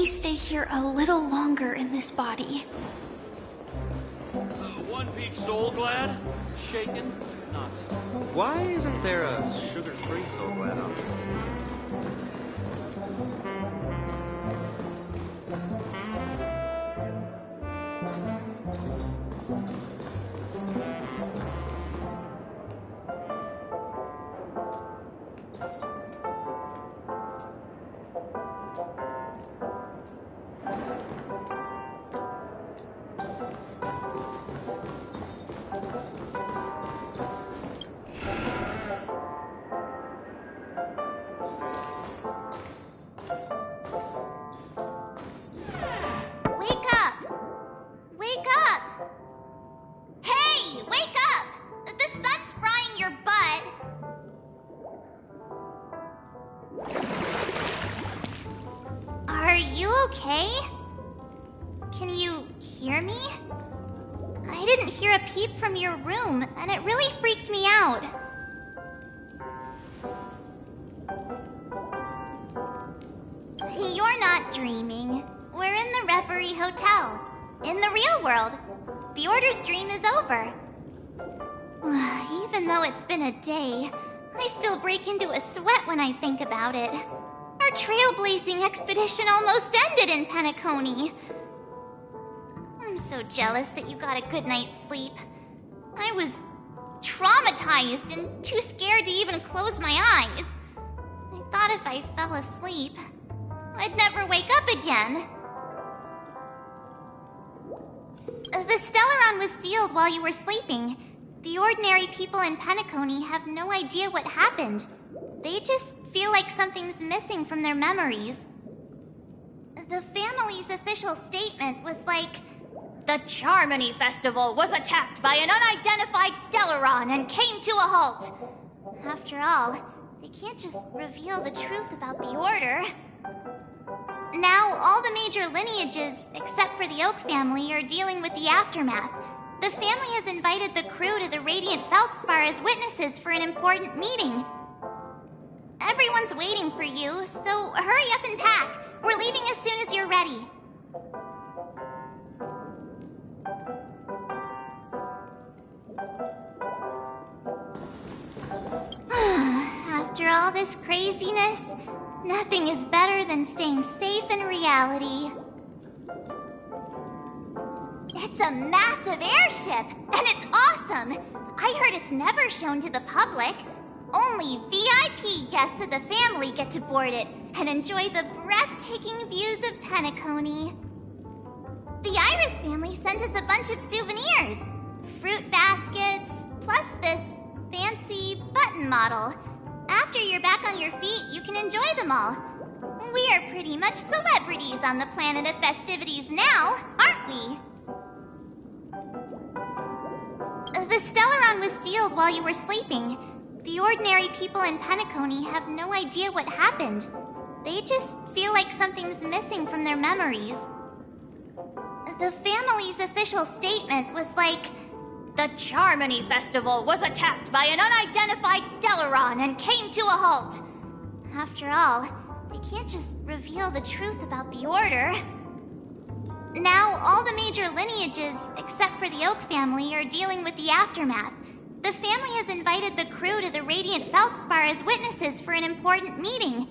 me stay here a little longer in this body. One peach soul glad? Shaken? Nuts. Why isn't there a sugar-free Soul Glad option? Are you okay? Can you hear me? I didn't hear a peep from your room, and it really freaked me out. You're not dreaming. We're in the Reverie Hotel. In the real world. The Order's dream is over. Even though it's been a day, I still break into a sweat when I think about it. Our trailblazing expedition almost ended in Penacony. I'm so jealous that you got a good night's sleep. I was traumatized and too scared to even close my eyes. I thought if I fell asleep, I'd never wake up again. The Stellaron was sealed while you were sleeping. The ordinary people in Penacony have no idea what happened. They just feel like something's missing from their memories. The family's official statement was like, "The Charmony Festival was attacked by an unidentified Stellaron and came to a halt." After all, they can't just reveal the truth about the Order. Now, all the major lineages, except for the Oak family, are dealing with the aftermath. The family has invited the crew to the Radiant Feldspar as witnesses for an important meeting. Everyone's waiting for you, so hurry up and pack. We're leaving as soon as you're ready. After all this craziness, nothing is better than staying safe in reality. It's a massive airship, and it's awesome! I heard it's never shown to the public. Only VIP guests of the family get to board it and enjoy the breathtaking views of Penacony. The Iris family sent us a bunch of souvenirs. Fruit baskets, plus this fancy button model. After you're back on your feet, you can enjoy them all. We are pretty much celebrities on the planet of festivities now, aren't we? The Stellaron was sealed while you were sleeping. The ordinary people in Penacony have no idea what happened. They just feel like something's missing from their memories. The family's official statement was like, "The Charmony Festival was attacked by an unidentified Stellaron and came to a halt." After all, they can't just reveal the truth about the Order. Now, all the major lineages, except for the Oak family, are dealing with the aftermath. The family has invited the crew to the Radiant Feldspar as witnesses for an important meeting.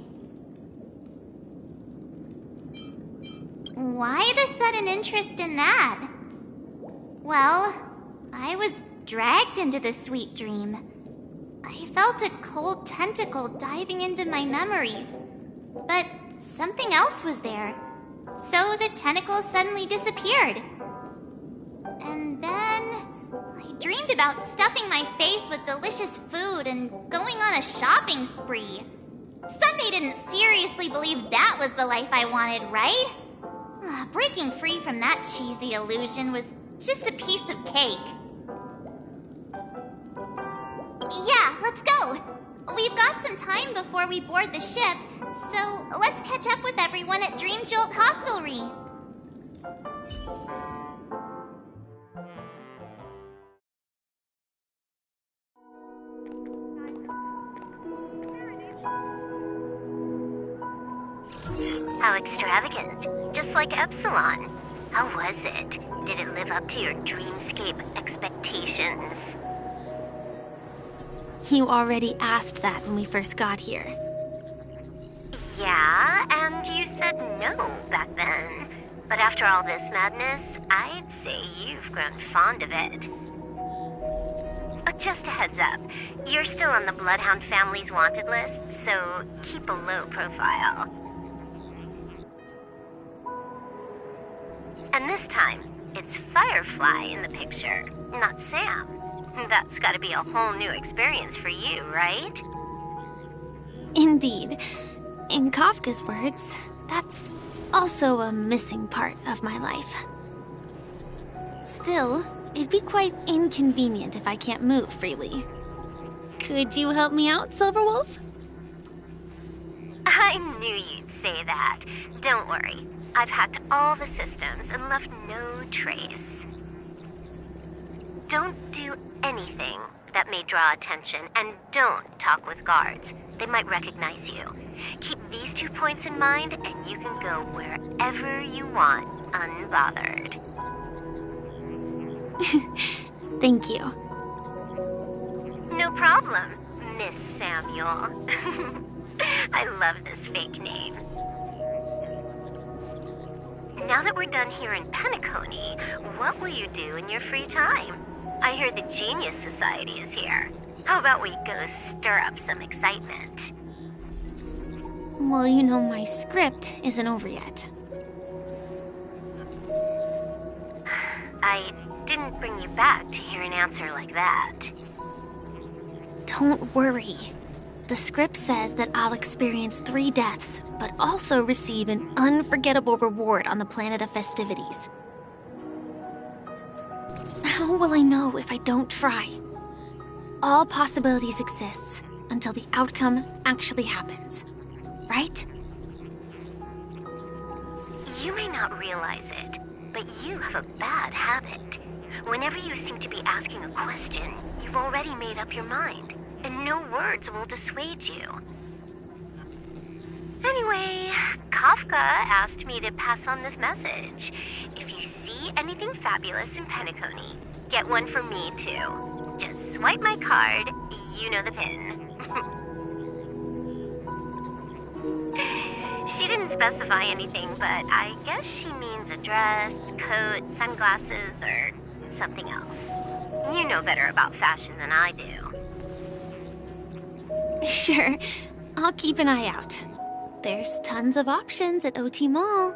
Why the sudden interest in that? Well, I was dragged into the sweet dream. I felt a cold tentacle diving into my memories. But something else was there. So the tentacle suddenly disappeared. And then I dreamed about stuffing my face with delicious food and going on a shopping spree. Sunday didn't seriously believe that was the life I wanted, right? Breaking free from that cheesy illusion was just a piece of cake. Yeah, let's go. We've got some time before we board the ship, so let's catch up with everyone at Dream Jolt Hostelry. How extravagant. Just like Epsilon. How was it? Did it live up to your dreamscape expectations? You already asked that when we first got here. Yeah, and you said no back then. But after all this madness, I'd say you've grown fond of it. Just a heads up, you're still on the Bloodhound family's wanted list, so keep a low profile. And this time, it's Firefly in the picture, not Sam. That's gotta be a whole new experience for you, right? Indeed. In Kafka's words, that's also a missing part of my life. Still, it'd be quite inconvenient if I can't move freely. Could you help me out, Silverwolf? I knew you'd say that. Don't worry. I've hacked all the systems and left no trace. Don't do anything that may draw attention, and don't talk with guards. They might recognize you. Keep these 2 points in mind, and you can go wherever you want, unbothered. Thank you. No problem, Miss Samuel. I love this fake name. Now that we're done here in Penacony, what will you do in your free time? I heard the Genius Society is here. How about we go stir up some excitement? Well, you know my script isn't over yet. I didn't bring you back to hear an answer like that. Don't worry. The script says that I'll experience 3 deaths, but also receive an unforgettable reward on the planet of festivities. How will I know if I don't try? All possibilities exist until the outcome actually happens, right? You may not realize it, but you have a bad habit. Whenever you seem to be asking a question, you've already made up your mind, and no words will dissuade you. Anyway, Kafka asked me to pass on this message. If you see anything fabulous in Penacony, get one for me too. Just swipe my card, you know the pin. She didn't specify anything, but I guess she means a dress, coat, sunglasses, or something else. You know better about fashion than I do. Sure, I'll keep an eye out. There's tons of options at OT Mall.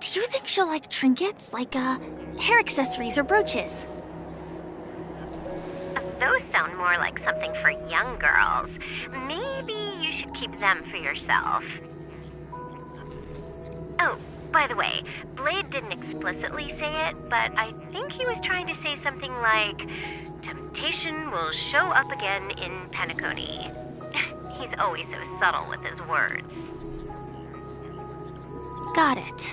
Do you think she'll like trinkets, like hair accessories or brooches? Those sound more like something for young girls. Maybe you should keep them for yourself. Oh, by the way, Blade didn't explicitly say it, but I think he was trying to say something like, temptation will show up again in Penacony. He's always so subtle with his words. Got it.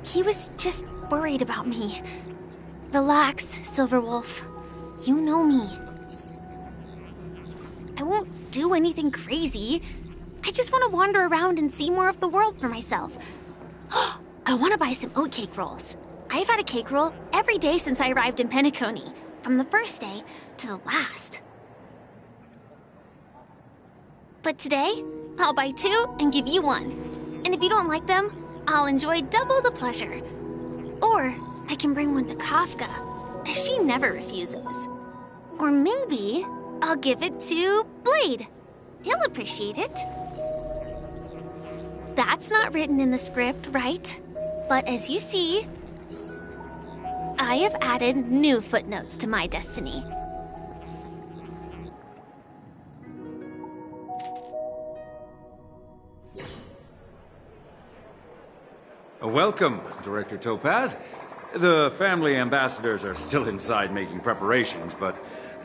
He was just worried about me. Relax, Silverwolf. You know me. I won't do anything crazy. I just want to wander around and see more of the world for myself. I want to buy some oatcake rolls. I've had a cake roll every day since I arrived in Penacony, from the first day to the last. But today, I'll buy 2 and give you 1. And if you don't like them, I'll enjoy double the pleasure. Or I can bring one to Kafka, as she never refuses. Or maybe I'll give it to Blade. He'll appreciate it. That's not written in the script, right? But as you see, I have added new footnotes to my destiny. Welcome, Director Topaz. The family ambassadors are still inside making preparations, but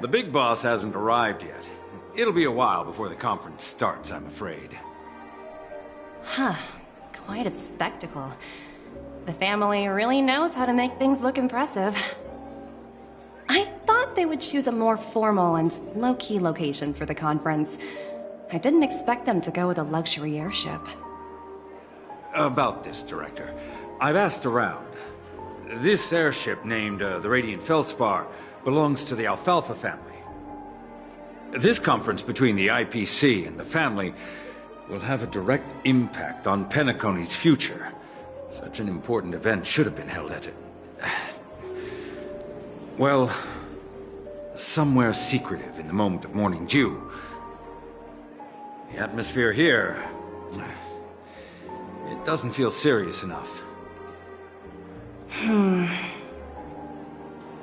the big boss hasn't arrived yet. It'll be a while before the conference starts, I'm afraid. Huh. Quite a spectacle. The family really knows how to make things look impressive. I thought they would choose a more formal and low-key location for the conference. I didn't expect them to go with a luxury airship. About this, Director. I've asked around. This airship named the Radiant Feldspar belongs to the Alfalfa family. This conference between the IPC and the family will have a direct impact on Penacony's future. Such an important event should have been held at it. Well, somewhere secretive in the moment of morning dew. The atmosphere here, it doesn't feel serious enough.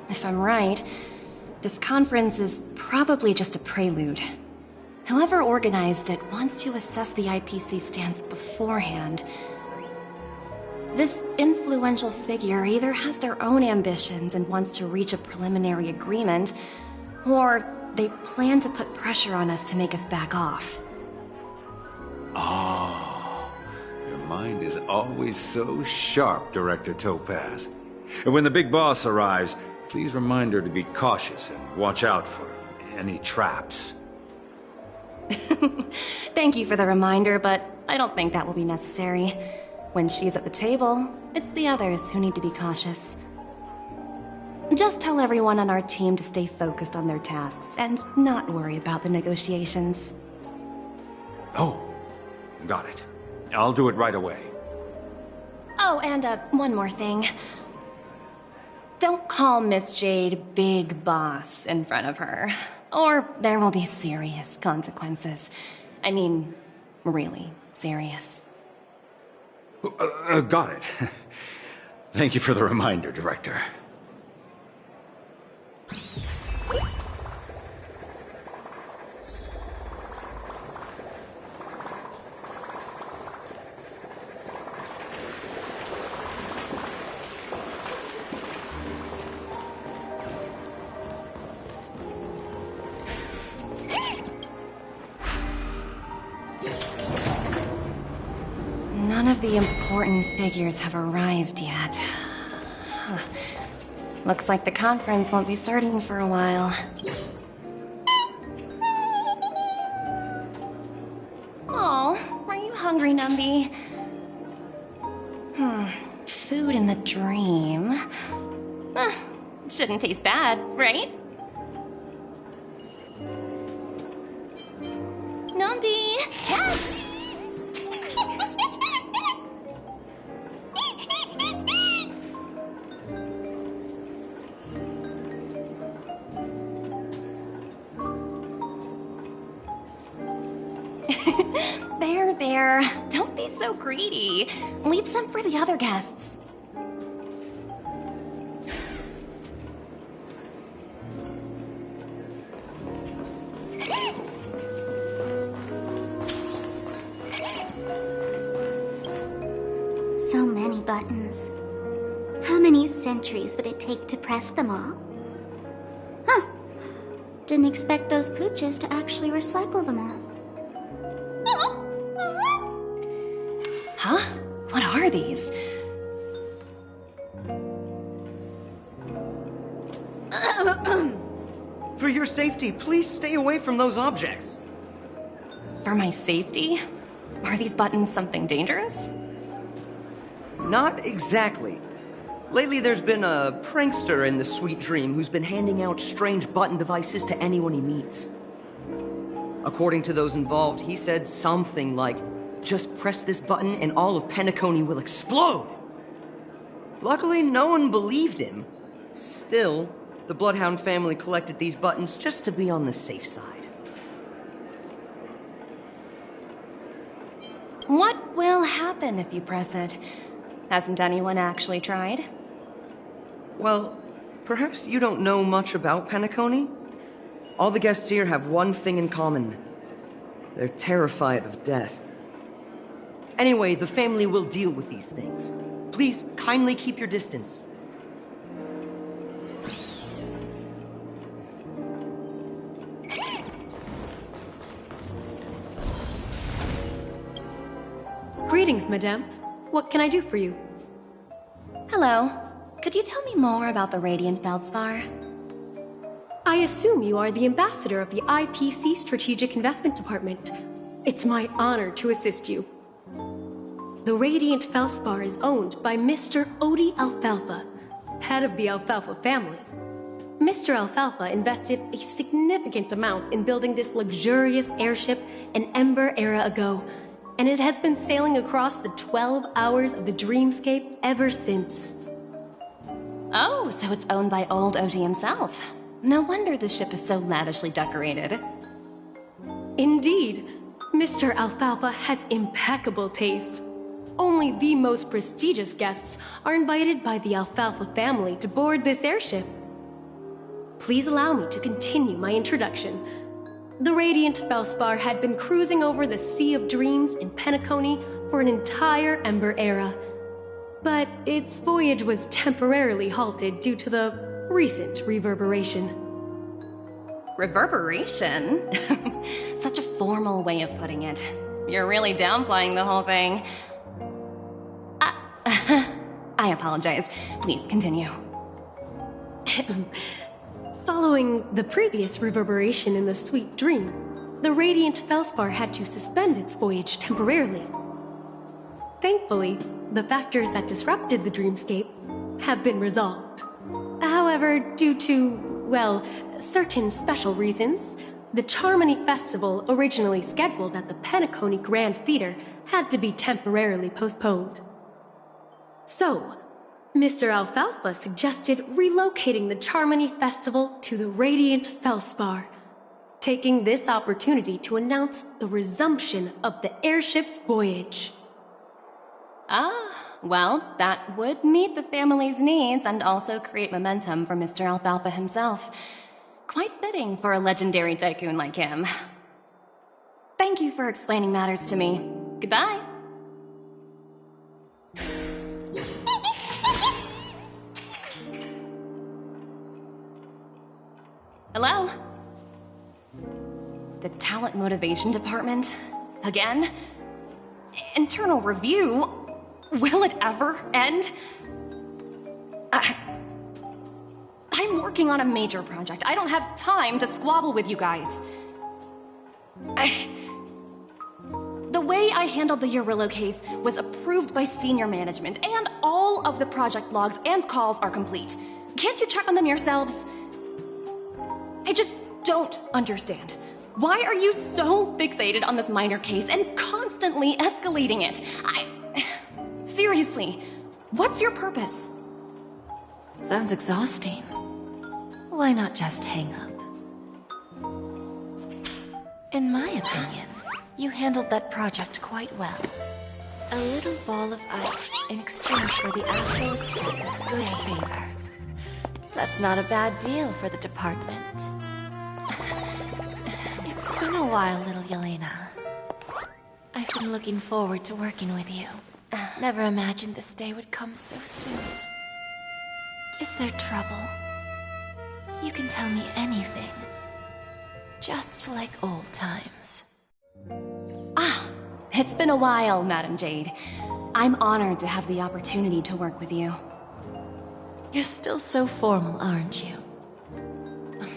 If I'm right, this conference is probably just a prelude. Whoever organized it wants to assess the IPC stance beforehand. This influential figure either has their own ambitions and wants to reach a preliminary agreement, or they plan to put pressure on us to make us back off. Oh, your mind is always so sharp, Director Topaz. And when the big boss arrives, please remind her to be cautious and watch out for any traps. Thank you for the reminder, but I don't think that will be necessary. When she's at the table, it's the others who need to be cautious. Just tell everyone on our team to stay focused on their tasks and not worry about the negotiations. Oh, got it. I'll do it right away. Oh, and one more thing. Don't call Miss Jade Big Boss in front of her, or there will be serious consequences. I mean, really serious. Got it. Thank you for the reminder, Director. None of the important figures have arrived yet. Huh. Looks like the conference won't be starting for a while. Oh, are you hungry, Numby? Food in the dream. Shouldn't taste bad, right? Numby! Yes! There. Don't be so greedy. Leave some for the other guests. So many buttons. How many centuries would it take to press them all? Huh. Didn't expect those pooches to actually recycle them all. Huh? What are these? For your safety, please stay away from those objects. For my safety? Are these buttons something dangerous? Not exactly. Lately there's been a prankster in the Sweet Dream who's been handing out strange button devices to anyone he meets. According to those involved, he said something like, "Just press this button and all of Penacony will explode!" Luckily, no one believed him. Still, the Bloodhound family collected these buttons just to be on the safe side. What will happen if you press it? Hasn't anyone actually tried? Well, perhaps you don't know much about Penacony? All the guests here have one thing in common. They're terrified of death. Anyway, the family will deal with these things. Please, kindly keep your distance. Greetings, madame. What can I do for you? Hello. Could you tell me more about the Radiant Feldspar? I assume you are the ambassador of the IPC Strategic Investment Department. It's my honor to assist you. the Radiant Felspar is owned by Mr. Odie Alfalfa, head of the Alfalfa family. Mr. Alfalfa invested a significant amount in building this luxurious airship an Ember era ago, and it has been sailing across the 12 hours of the dreamscape ever since. Oh, so it's owned by old Odie himself. No wonder the ship is so lavishly decorated. Indeed, Mr. Alfalfa has impeccable taste. Only the most prestigious guests are invited by the Alfalfa family to board this airship. Please allow me to continue my introduction. The Radiant Felspar had been cruising over the Sea of Dreams in Penacony for an entire Ember era. But its voyage was temporarily halted due to the recent reverberation. Reverberation? Such a formal way of putting it. You're really downplaying the whole thing. I apologize. Please continue. Following the previous reverberation in the Sweet Dream, the Radiant Felspar had to suspend its voyage temporarily. Thankfully, the factors that disrupted the dreamscape have been resolved. However, due to, well, certain special reasons, the Charmony Festival, originally scheduled at the Penacony Grand Theater, had to be temporarily postponed. So, Mr. Alfalfa suggested relocating the Charmony Festival to the Radiant Felspar, taking this opportunity to announce the resumption of the airship's voyage. Ah, well, that would meet the family's needs and also create momentum for Mr. Alfalfa himself. Quite fitting for a legendary tycoon like him. Thank you for explaining matters to me. Goodbye. Hello? The Talent Motivation Department? Again? Internal review? Will it ever end? I'm working on a major project. I don't have time to squabble with you guys. The way I handled the Urillo case was approved by senior management, and all of the project logs and calls are complete. Can't you check on them yourselves? I just don't understand. Why are you so fixated on this minor case and constantly escalating it? Seriously, what's your purpose? Sounds exhausting. Why not just hang up? In my opinion, you handled that project quite well. A little ball of ice in exchange for the Astral Express's good favor. That's not a bad deal for the department. It's been a while, little Yelena. I've been looking forward to working with you. Never imagined this day would come so soon. Is there trouble? You can tell me anything. Just like old times. Ah, it's been a while, Madam Jade. I'm honored to have the opportunity to work with you. You're still so formal, aren't you?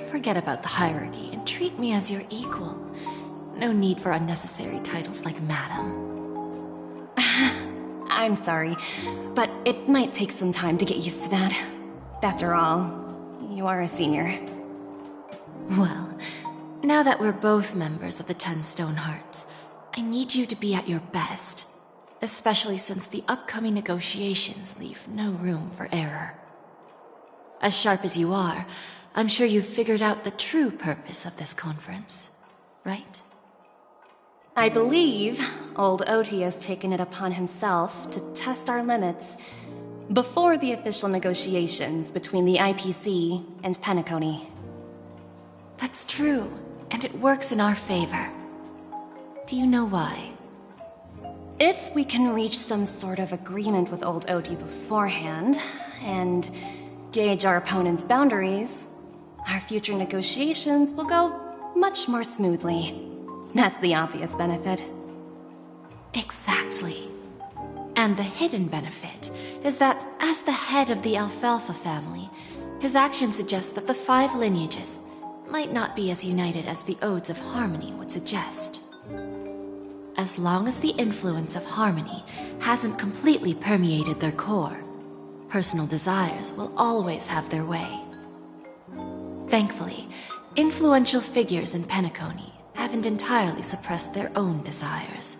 Forget about the hierarchy and treat me as your equal. No need for unnecessary titles like Madam. I'm sorry, but it might take some time to get used to that. After all, you are a senior. Well, now that we're both members of the 10 Stone Hearts, I need you to be at your best, especially since the upcoming negotiations leave no room for error. As sharp as you are, I'm sure you've figured out the true purpose of this conference, right? I believe old Oti has taken it upon himself to test our limits before the official negotiations between the IPC and Penacony. That's true, and it works in our favor. Do you know why? If we can reach some sort of agreement with old Oti beforehand, and gauge our opponent's boundaries, our future negotiations will go much more smoothly. That's the obvious benefit. Exactly. And the hidden benefit is that as the head of the Alfalfa family, his actions suggest that the 5 lineages might not be as united as the Odes of Harmony would suggest. as long as the influence of harmony hasn't completely permeated their core, personal desires will always have their way. Thankfully, influential figures in Penacony haven't entirely suppressed their own desires.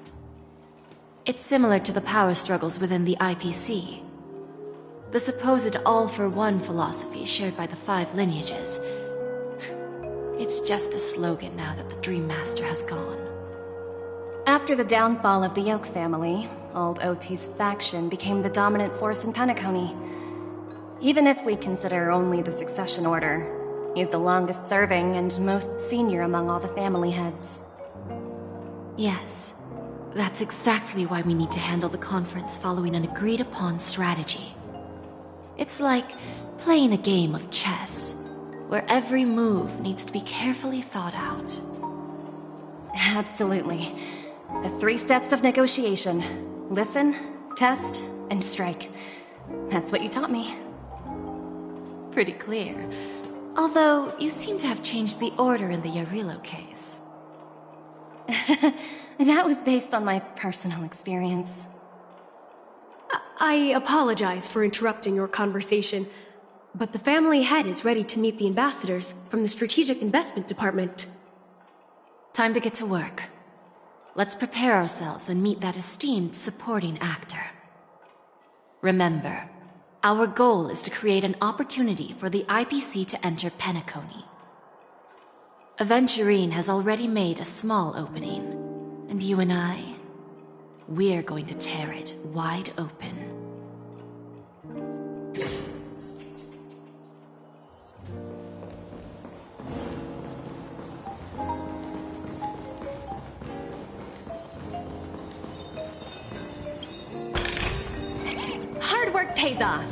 It's similar to the power struggles within the IPC. The supposed all-for-one philosophy shared by the 5 lineages. It's just a slogan now that the Dream Master has gone. After the downfall of the Yoke family, old OT's faction became the dominant force in Penacony. Even if we consider only the succession order, he's the longest serving and most senior among all the family heads. Yes, that's exactly why we need to handle the conference following an agreed-upon strategy. It's like playing a game of chess, where every move needs to be carefully thought out. Absolutely. The 3 steps of negotiation. Listen, test, and strike. That's what you taught me. Pretty clear. Although, you seem to have changed the order in the Yarilo case. That was based on my personal experience. I apologize for interrupting your conversation, but the family head is ready to meet the ambassadors from the Strategic Investment Department. Time to get to work. Let's prepare ourselves and meet that esteemed supporting actor. Remember, our goal is to create an opportunity for the IPC to enter Penacony. Aventurine has already made a small opening, and you and I, we're going to tear it wide open. Hard work pays off.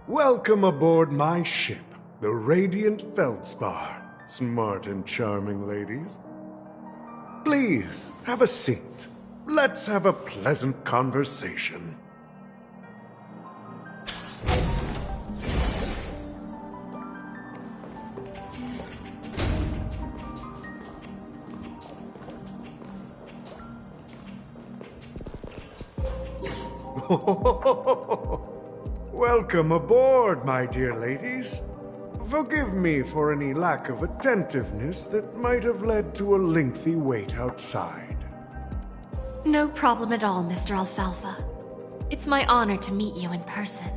Welcome aboard my ship, the Radiant Feldspar. Smart and charming ladies. Please, have a seat. Let's have a pleasant conversation. Welcome aboard, my dear ladies. Forgive me for any lack of attentiveness that might have led to a lengthy wait outside. No problem at all, Mr. Alfalfa. It's my honor to meet you in person.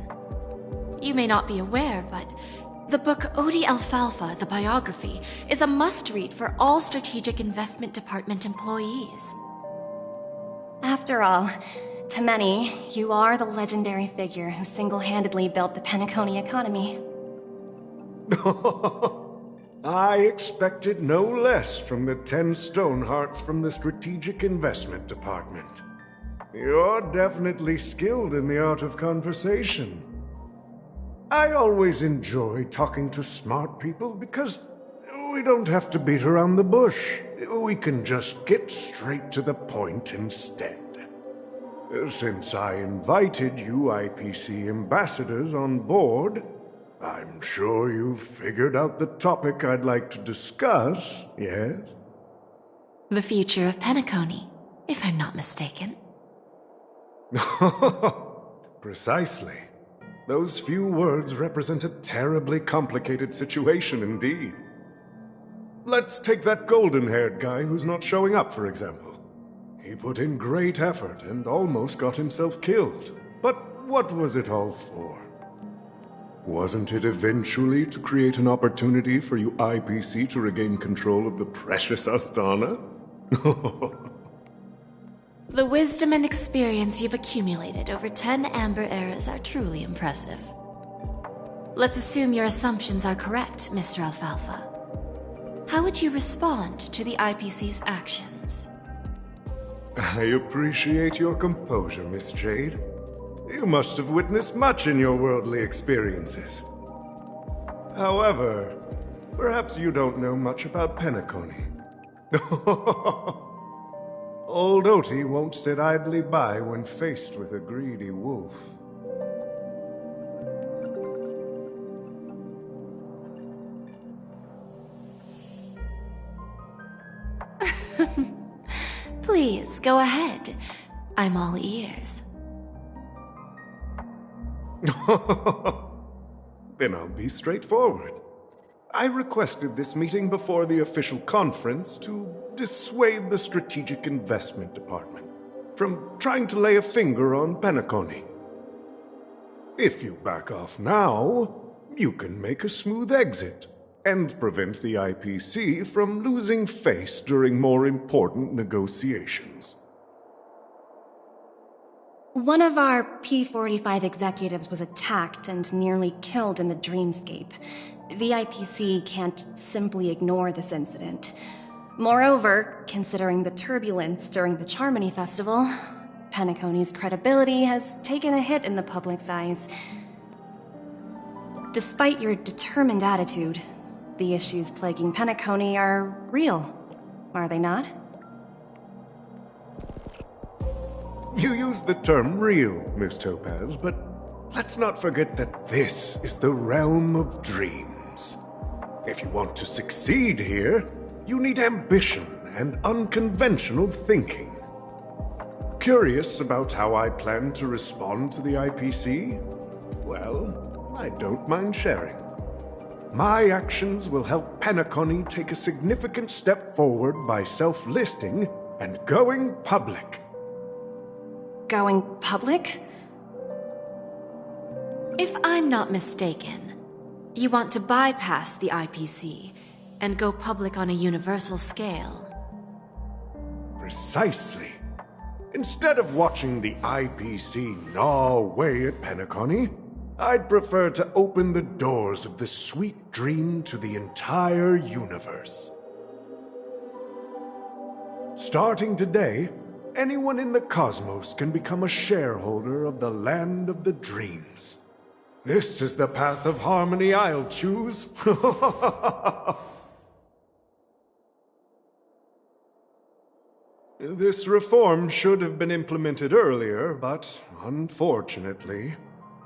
You may not be aware, but the book Odi Alfalfa, the biography, is a must-read for all Strategic Investment Department employees. After all, to many, you are the legendary figure who single-handedly built the Penacony economy. I expected no less from the 10 Stonehearts from the Strategic Investment Department. You're definitely skilled in the art of conversation. I always enjoy talking to smart people because we don't have to beat around the bush. We can just get straight to the point instead. Since I invited you IPC ambassadors on board, I'm sure you've figured out the topic I'd like to discuss, yes? The future of Penacony, if I'm not mistaken. Precisely. Those few words represent a terribly complicated situation indeed. Let's take that golden-haired guy who's not showing up, for example. He put in great effort and almost got himself killed. But what was it all for? Wasn't it eventually to create an opportunity for you IPC to regain control of the precious Astana? The wisdom and experience you've accumulated over 10 Amber Eras are truly impressive. Let's assume your assumptions are correct, Mr. Alfalfa. How would you respond to the IPC's actions? I appreciate your composure, Miss Jade. You must have witnessed much in your worldly experiences. However, perhaps you don't know much about Penacony. Old Oti won't sit idly by when faced with a greedy wolf. Please, go ahead. I'm all ears. Then I'll be straightforward. I requested this meeting before the official conference to dissuade the Strategic Investment Department from trying to lay a finger on Penacony. If you back off now, you can make a smooth exit and prevent the IPC from losing face during more important negotiations. One of our P-45 executives was attacked and nearly killed in the dreamscape. The IPC can't simply ignore this incident. Moreover, considering the turbulence during the Charmony Festival, Penacony's credibility has taken a hit in the public's eyes. Despite your determined attitude, the issues plaguing Penacony are real, are they not? You use the term real, Miss Topaz, but let's not forget that this is the realm of dreams. If you want to succeed here, you need ambition and unconventional thinking. Curious about how I plan to respond to the IPC? Well, I don't mind sharing. My actions will help Penacony take a significant step forward by self-listing and going public. Going public? If I'm not mistaken, you want to bypass the IPC and go public on a universal scale. Precisely. Instead of watching the IPC gnaw away at Penacony, I'd prefer to open the doors of the sweet dream to the entire universe. Starting today, anyone in the cosmos can become a shareholder of the land of the dreams. This is the path of harmony I'll choose. This reform should have been implemented earlier, but unfortunately,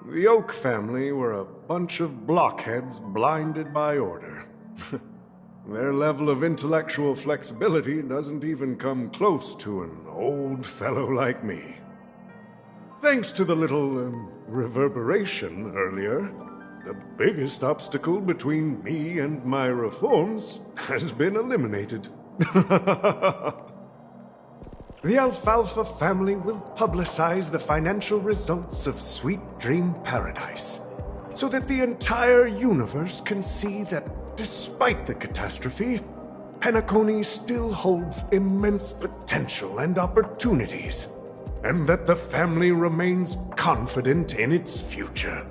the Oak family were a bunch of blockheads blinded by order. Their level of intellectual flexibility doesn't even come close to an old fellow like me. Thanks to the little reverberation earlier, the biggest obstacle between me and my reforms has been eliminated. The Alfalfa family will publicize the financial results of Sweet Dream Paradise, so that the entire universe can see that despite the catastrophe, Penacony still holds immense potential and opportunities, and that the family remains confident in its future.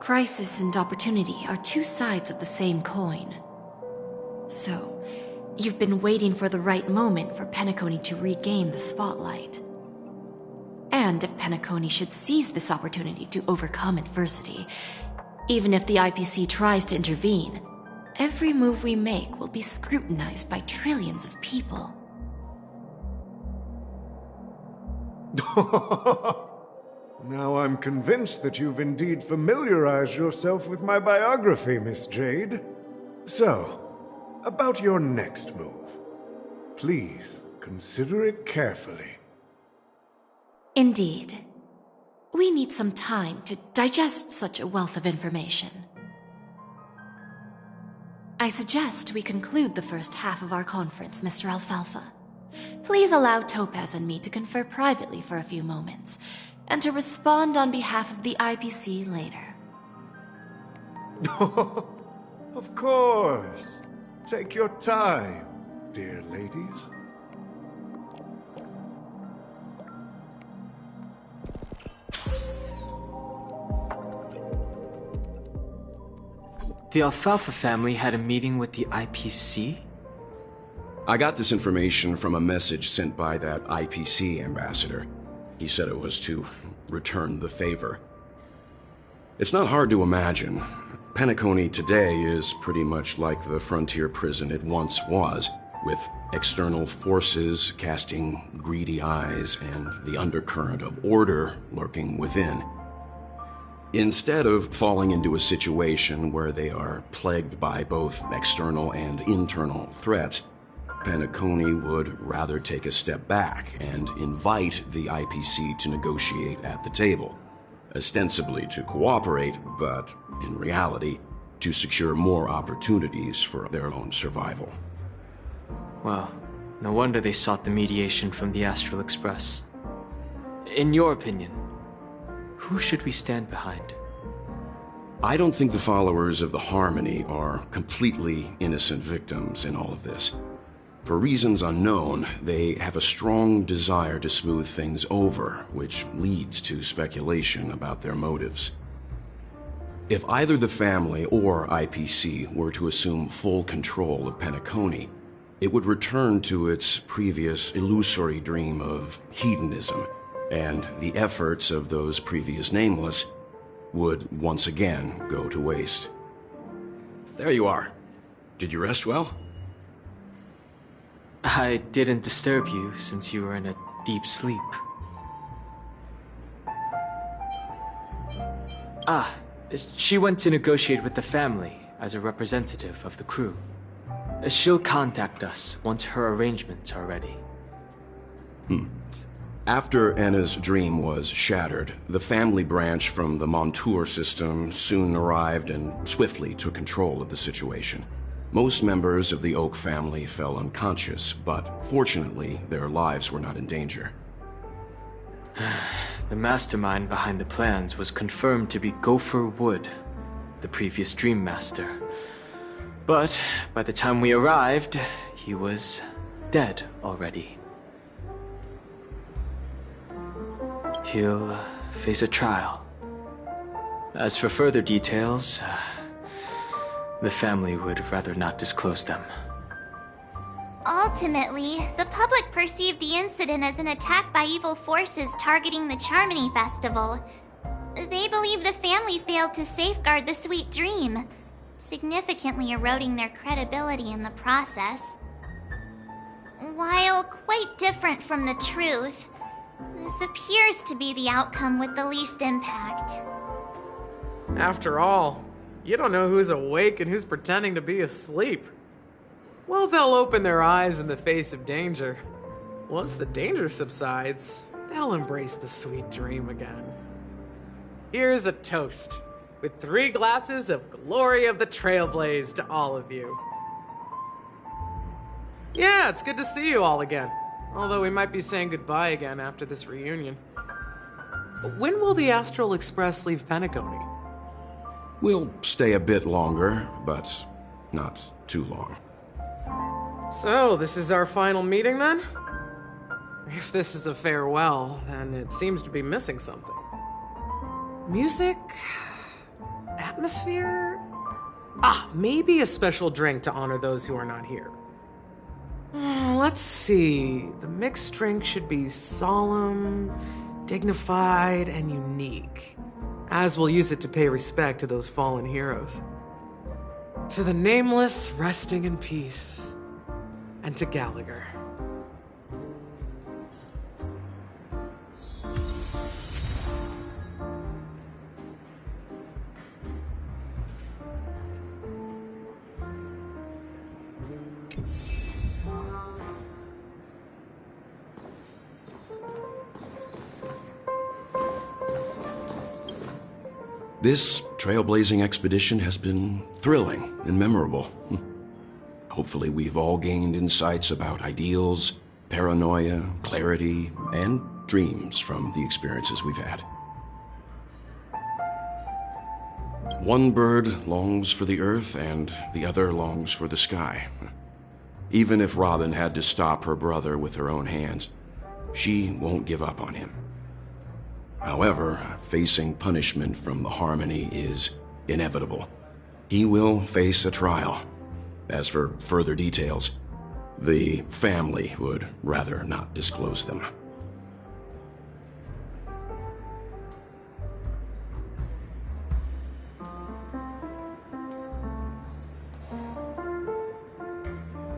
Crisis and opportunity are two sides of the same coin. So, you've been waiting for the right moment for Penacony to regain the spotlight. And if Penacony should seize this opportunity to overcome adversity, even if the IPC tries to intervene, every move we make will be scrutinized by trillions of people. Now I'm convinced that you've indeed familiarized yourself with my biography, Miss Jade. So, about your next move. Please, consider it carefully. Indeed. We need some time to digest such a wealth of information. I suggest we conclude the first half of our conference, Mr. Alfalfa. Please allow Topaz and me to confer privately for a few moments, and to respond on behalf of the IPC later. Of course. Take your time, dear ladies. The Alfalfa family had a meeting with the IPC? I got this information from a message sent by that IPC ambassador. He said it was to return the favor. It's not hard to imagine. Penacony today is pretty much like the frontier prison it once was, with external forces casting greedy eyes and the undercurrent of order lurking within. Instead of falling into a situation where they are plagued by both external and internal threats, Penacony would rather take a step back and invite the IPC to negotiate at the table, ostensibly to cooperate, but in reality, to secure more opportunities for their own survival. Well, no wonder they sought the mediation from the Astral Express. In your opinion, who should we stand behind? I don't think the followers of the Harmony are completely innocent victims in all of this. For reasons unknown, they have a strong desire to smooth things over, which leads to speculation about their motives. If either the family or IPC were to assume full control of Penacony, it would return to its previous illusory dream of hedonism, and the efforts of those previous nameless would once again go to waste. There you are. Did you rest well? I didn't disturb you since you were in a deep sleep. She went to negotiate with the family as a representative of the crew. She'll contact us once her arrangements are ready. After Anna's dream was shattered, the family branch from the Montour system soon arrived and swiftly took control of the situation. Most members of the Oak family fell unconscious, but fortunately, their lives were not in danger. The mastermind behind the plans was confirmed to be Gopher Wood, the previous Dream Master. But by the time we arrived, he was dead already. He'll face a trial. As for further details, the family would rather not disclose them. Ultimately, the public perceived the incident as an attack by evil forces targeting the Charmony Festival. They believe the family failed to safeguard the sweet dream, significantly eroding their credibility in the process. While quite different from the truth, this appears to be the outcome with the least impact. After all, you don't know who's awake and who's pretending to be asleep. Well, they'll open their eyes in the face of danger. Once the danger subsides, they'll embrace the sweet dream again. Here's a toast, with 3 glasses of Glory of the Trailblaze to all of you. Yeah, it's good to see you all again. Although we might be saying goodbye again after this reunion. When will the Astral Express leave Penacony? We'll stay a bit longer, but not too long. So, this is our final meeting then? If this is a farewell, then it seems to be missing something. Music? Atmosphere? Maybe a special drink to honor those who are not here. Let's see. The mixed drink should be solemn, dignified, and unique, as we'll use it to pay respect to those fallen heroes. To the nameless resting in peace, and to Gallagher. This trailblazing expedition has been thrilling and memorable. Hopefully we've all gained insights about ideals, paranoia, clarity, and dreams from the experiences we've had. One bird longs for the earth and the other longs for the sky. Even if Robin had to stop her brother with her own hands, she won't give up on him. However, facing punishment from the Harmony is inevitable. He will face a trial. As for further details, the family would rather not disclose them.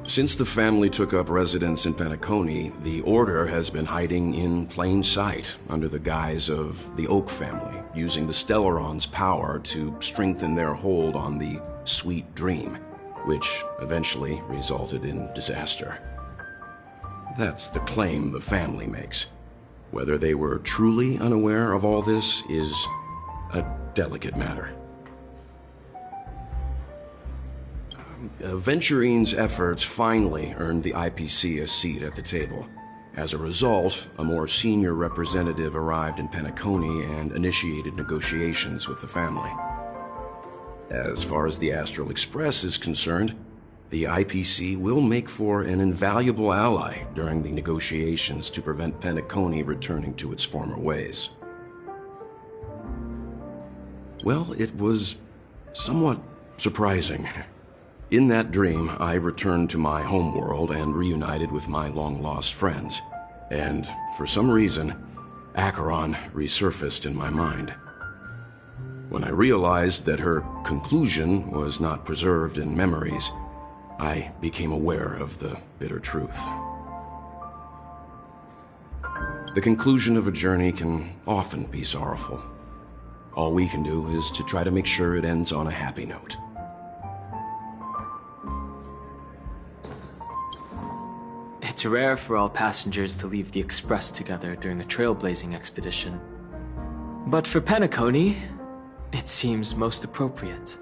Since the family took up residence in Penacony, the Order has been hiding in plain sight under the guise of the Oak family, using the Stellaron's power to strengthen their hold on the Sweet Dream, which eventually resulted in disaster. That's the claim the family makes. Whether they were truly unaware of all this is a delicate matter. Venturine's efforts finally earned the IPC a seat at the table. As a result, a more senior representative arrived in Penacony and initiated negotiations with the family. As far as the Astral Express is concerned, the IPC will make for an invaluable ally during the negotiations to prevent Penacony returning to its former ways. Well, it was somewhat surprising. In that dream, I returned to my homeworld and reunited with my long-lost friends. And for some reason, Acheron resurfaced in my mind. When I realized that her conclusion was not preserved in memories, I became aware of the bitter truth. The conclusion of a journey can often be sorrowful. All we can do is to try to make sure it ends on a happy note. It's rare for all passengers to leave the Express together during a trailblazing expedition. But for Penacony, it seems most appropriate.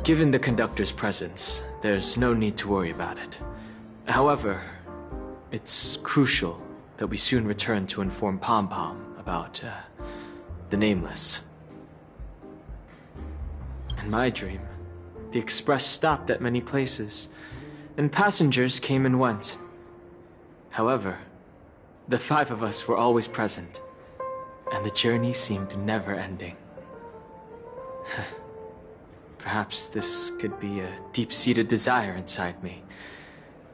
Given the conductor's presence, there's no need to worry about it. However, it's crucial that we soon return to inform Pom Pom about, the Nameless. In my dream, the Express stopped at many places, and passengers came and went. However, the 5 of us were always present, and the journey seemed never ending. Perhaps this could be a deep-seated desire inside me,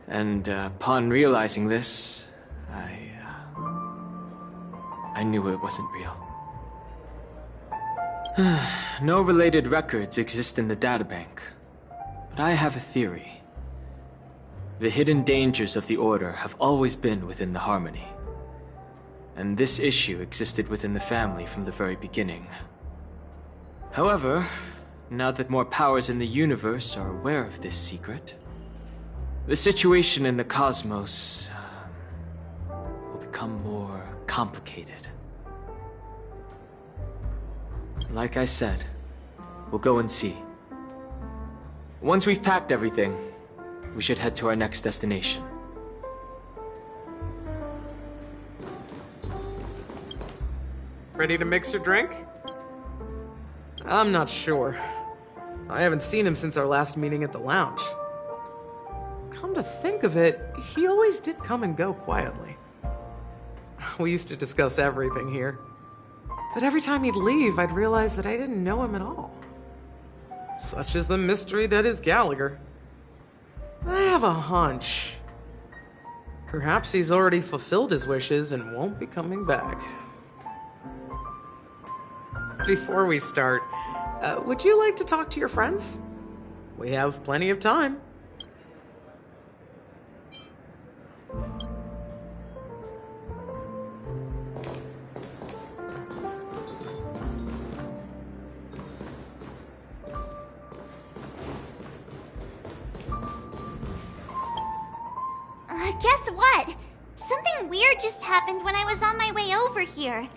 and upon realizing this, I knew it wasn't real. No related records exist in the databank, but I have a theory. The hidden dangers of the Order have always been within the Harmony, and this issue existed within the family from the very beginning. However, now that more powers in the universe are aware of this secret, the situation in the cosmos will become more complicated. Like I said, we'll go and see. Once we've packed everything, we should head to our next destination. Ready to mix your drink? I'm not sure. I haven't seen him since our last meeting at the lounge. Come to think of it, he always did come and go quietly. We used to discuss everything here. But every time he'd leave, I'd realize that I didn't know him at all. Such is the mystery that is Gallagher. I have a hunch. Perhaps he's already fulfilled his wishes and won't be coming back. Before we start, would you like to talk to your friends? We have plenty of time. Guess what? Something weird just happened when I was on my way over here.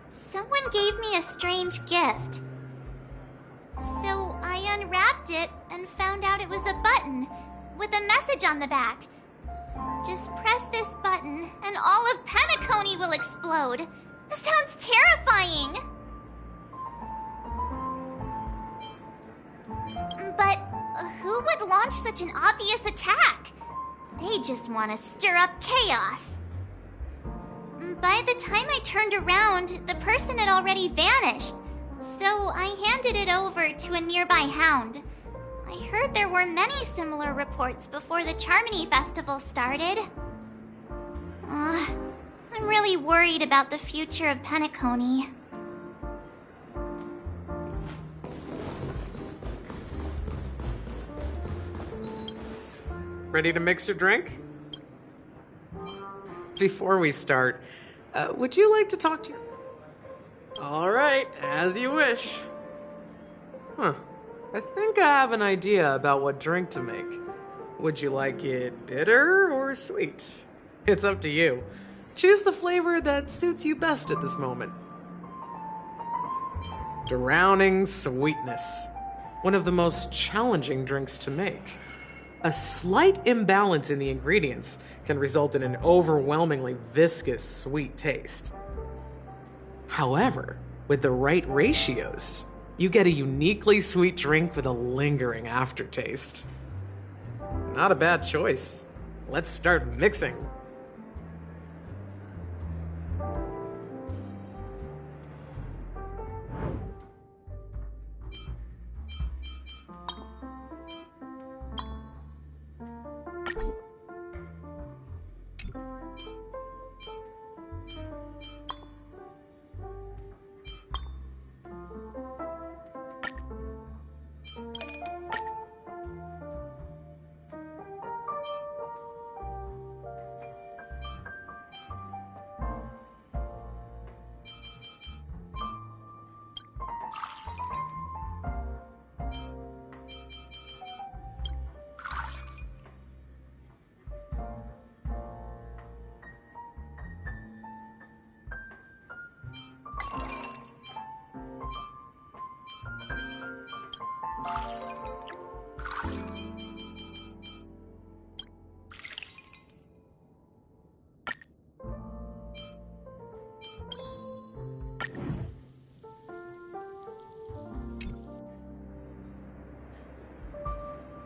Someone gave me a strange gift. So I unwrapped it and found out it was a button with a message on the back. Just press this button and all of Penacony will explode. This sounds terrifying. But who would launch such an obvious attack? They just want to stir up chaos. By the time I turned around, the person had already vanished, so I handed it over to a nearby hound. I heard there were many similar reports before the Charmony Festival started. I'm really worried about the future of Penacony. Ready to mix your drink? Before we start, would you like to talk to your... All right, as you wish. Huh. I think I have an idea about what drink to make. Would you like it bitter or sweet? It's up to you. Choose the flavor that suits you best at this moment. Drowning sweetness. One of the most challenging drinks to make. A slight imbalance in the ingredients can result in an overwhelmingly viscous, sweet taste. However, with the right ratios, you get a uniquely sweet drink with a lingering aftertaste. Not a bad choice. Let's start mixing.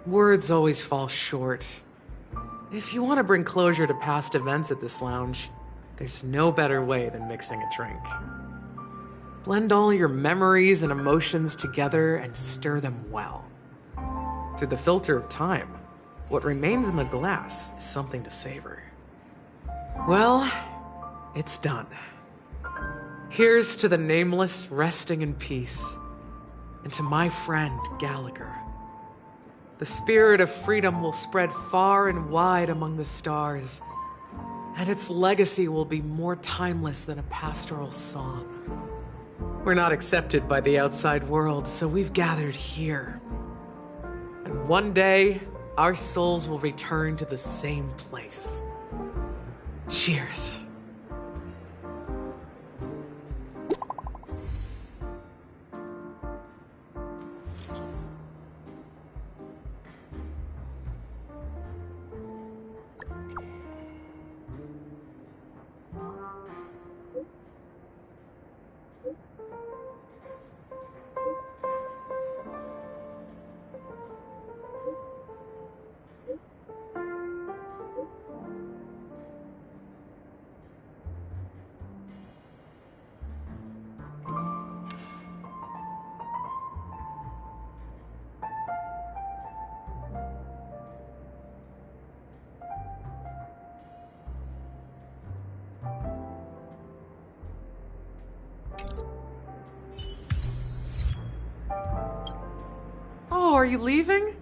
Words always fall short. If you want to bring closure to past events at this lounge, there's no better way than mixing a drink. Blend all your memories and emotions together and stir them well. Through the filter of time, what remains in the glass is something to savor. Well, it's done. Here's to the nameless resting in peace, and to my friend Gallagher. The spirit of freedom will spread far and wide among the stars, and its legacy will be more timeless than a pastoral song. We're not accepted by the outside world, so we've gathered here. And one day, our souls will return to the same place. Cheers. Oh, are you leaving?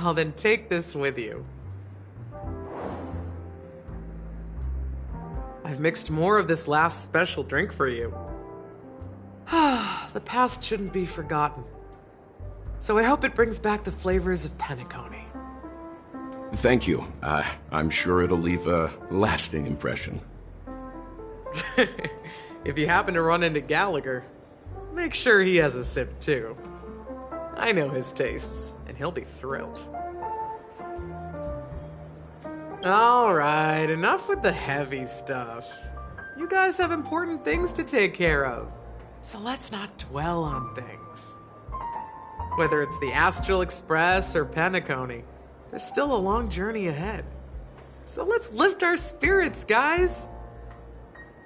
Oh, then take this with you. I've mixed more of this last special drink for you. The past shouldn't be forgotten. So I hope it brings back the flavors of Penacony. Thank you. I'm sure it'll leave a lasting impression. If you happen to run into Gallagher, make sure he has a sip too. I know his tastes, and he'll be thrilled. Alright, enough with the heavy stuff. You guys have important things to take care of, so let's not dwell on things. Whether it's the Astral Express or Penacony, there's still a long journey ahead. So let's lift our spirits, guys,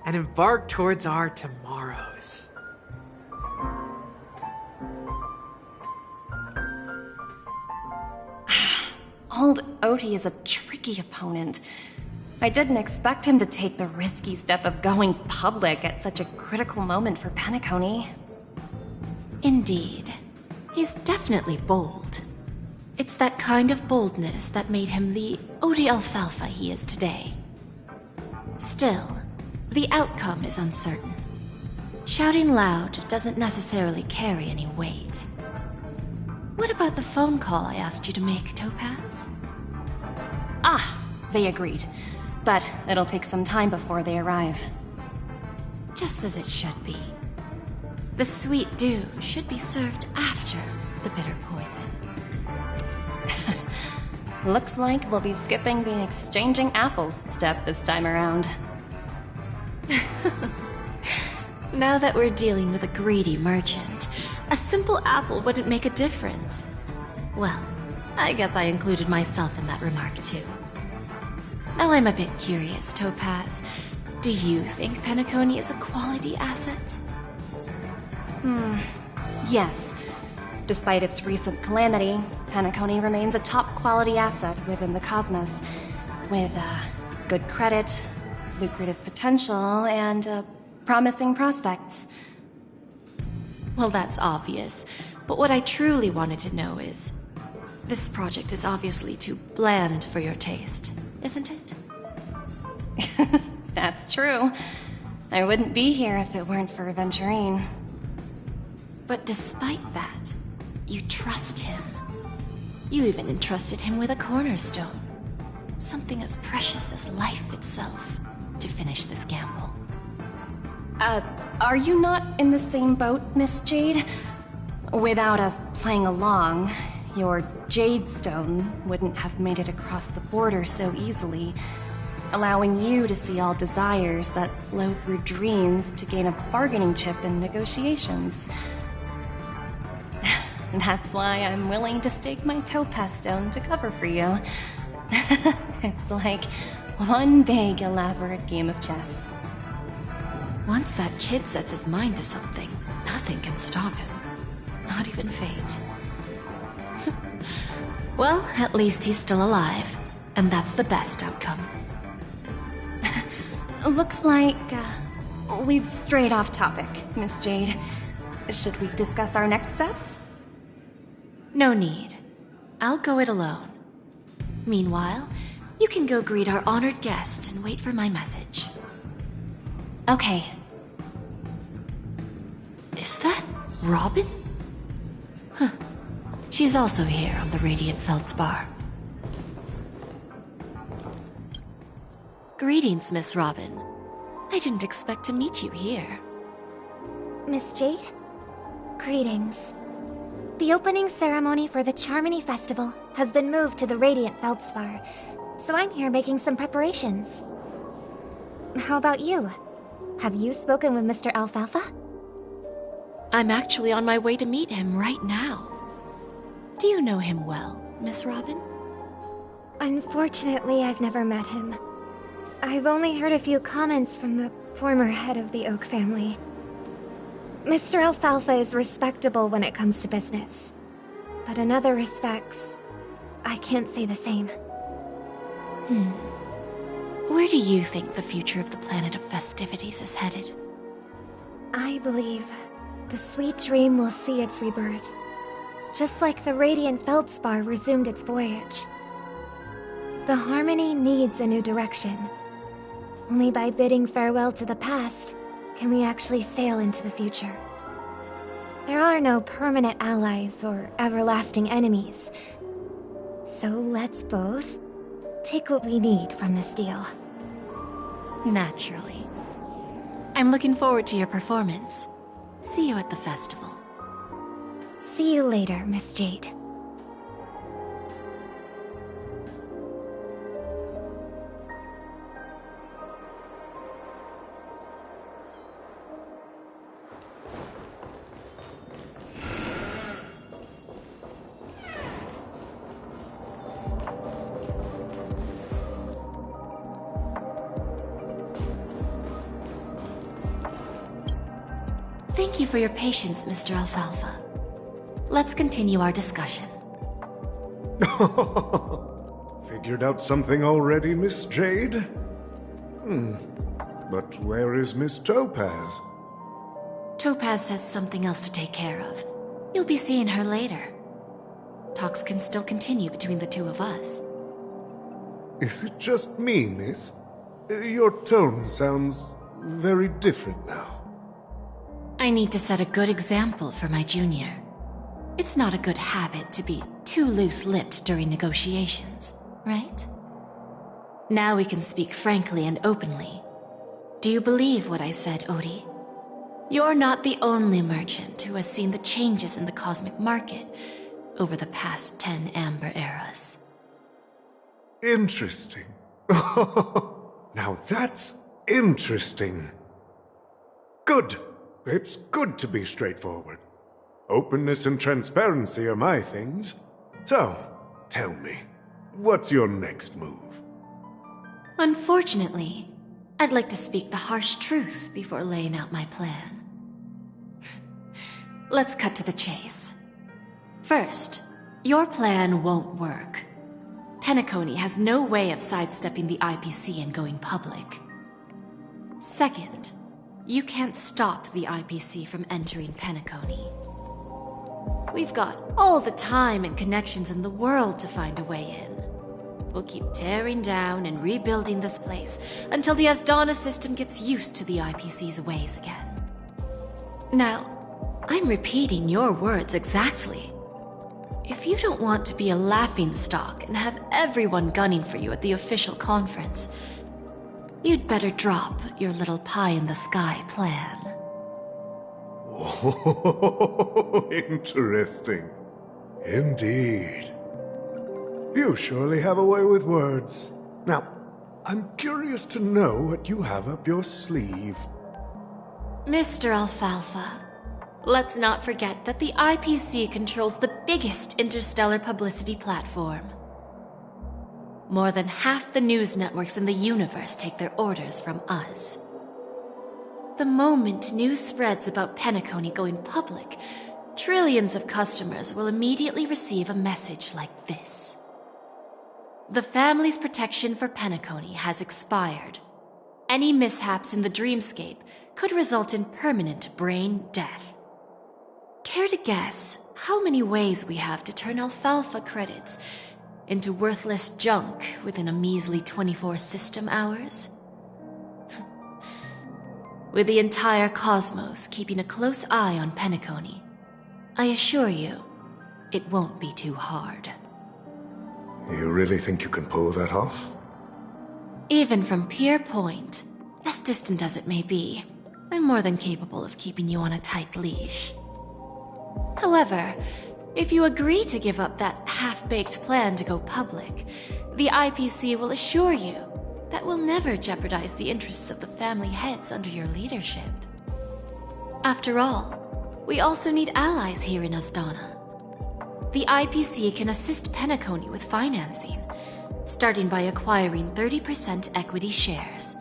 and embark towards our tomorrows. Old Odie is a tricky opponent. I didn't expect him to take the risky step of going public at such a critical moment for Penacony. Indeed. He's definitely bold. It's that kind of boldness that made him the Odie Alfalfa he is today. Still, the outcome is uncertain. Shouting loud doesn't necessarily carry any weight. What about the phone call I asked you to make, Topaz? Ah, they agreed. But it'll take some time before they arrive. Just as it should be. The sweet dew should be served after the bitter poison. Looks like we'll be skipping the exchanging apples step this time around. Now that we're dealing with a greedy merchant, a simple apple wouldn't make a difference. Well, I guess I included myself in that remark too. Now I'm a bit curious, Topaz. Do you think Penacony is a quality asset? Yes. Despite its recent calamity, Penacony remains a top-quality asset within the cosmos, with good credit, lucrative potential, and promising prospects. Well, that's obvious, but what I truly wanted to know is, this project is obviously too bland for your taste, isn't it? That's true. I wouldn't be here if it weren't for Aventurine. But despite that, you trust him. You even entrusted him with a cornerstone. Something as precious as life itself, to finish this gamble. Are you not in the same boat, Miss Jade? Without us playing along, your Jade Stone wouldn't have made it across the border so easily, allowing you to see all desires that flow through dreams to gain a bargaining chip in negotiations. That's why I'm willing to stake my Topaz Stone to cover for you. It's like one big, elaborate game of chess. Once that kid sets his mind to something, nothing can stop him. Not even fate. Well, at least he's still alive, and that's the best outcome. Looks like we've strayed off topic, Miss Jade. Should we discuss our next steps? No need. I'll go it alone. Meanwhile, you can go greet our honored guest and wait for my message. Okay. Is that Robin? Huh. She's also here on the Radiant Feldspar. Greetings, Miss Robin. I didn't expect to meet you here. Miss Jade? Greetings. The opening ceremony for the Charmony Festival has been moved to the Radiant Feldspar, so I'm here making some preparations. How about you? Have you spoken with Mr. Alfalfa? I'm actually on my way to meet him right now. Do you know him well, Miss Robin? Unfortunately, I've never met him. I've only heard a few comments from the former head of the Oak family. Mr. Alfalfa is respectable when it comes to business. But in other respects, I can't say the same. Where do you think the future of the planet of festivities is headed? I believe the sweet dream will see its rebirth, just like the Radiant Feldspar resumed its voyage. The Harmony needs a new direction. Only by bidding farewell to the past can we actually sail into the future. There are no permanent allies or everlasting enemies. So let's both take what we need from this deal. Naturally. I'm looking forward to your performance. See you at the festival. See you later, Miss Jade. Thank you for your patience, Mr. Alfalfa. Let's continue our discussion. Figured out something already, Miss Jade? But where is Miss Topaz? Topaz has something else to take care of. You'll be seeing her later. talks can still continue between the two of us. Is it just me, miss? Your tone sounds very different now. I need to set a good example for my junior. It's not a good habit to be too loose-lipped during negotiations, right? Now we can speak frankly and openly. Do you believe what I said, Odie? You're not the only merchant who has seen the changes in the cosmic market over the past 10 Amber Eras. Interesting. Now that's interesting. Good. It's good to be straightforward. Openness and transparency are my things. So, tell me, what's your next move? Unfortunately, I'd like to speak the harsh truth before laying out my plan. Let's cut to the chase. First, your plan won't work. Penacony has no way of sidestepping the IPC and going public. Second, you can't stop the IPC from entering Penacony. We've got all the time and connections in the world to find a way in. We'll keep tearing down and rebuilding this place until the Asdana system gets used to the IPC's ways again. Now, I'm repeating your words exactly. If you don't want to be a laughingstock and have everyone gunning for you at the official conference, you'd better drop your little pie-in-the-sky plan. Oh, interesting. Indeed. You surely have a way with words. Now, I'm curious to know what you have up your sleeve. Mr. Alfalfa, let's not forget that the IPC controls the biggest interstellar publicity platform. More than half the news networks in the universe take their orders from us. The moment news spreads about Penacony going public, trillions of customers will immediately receive a message like this. The family's protection for Penacony has expired. Any mishaps in the dreamscape could result in permanent brain death. Care to guess how many ways we have to turn Alfalfa credits into worthless junk within a measly 24 system hours? With the entire cosmos keeping a close eye on Penacony, I assure you, it won't be too hard. You really think you can pull that off? Even from Pier Point, as distant as it may be, I'm more than capable of keeping you on a tight leash. However, if you agree to give up that half-baked plan to go public, the IPC will assure you that we'll never jeopardize the interests of the family heads under your leadership. After all, we also need allies here in Asdana. The IPC can assist Penacony with financing, starting by acquiring 30% equity shares.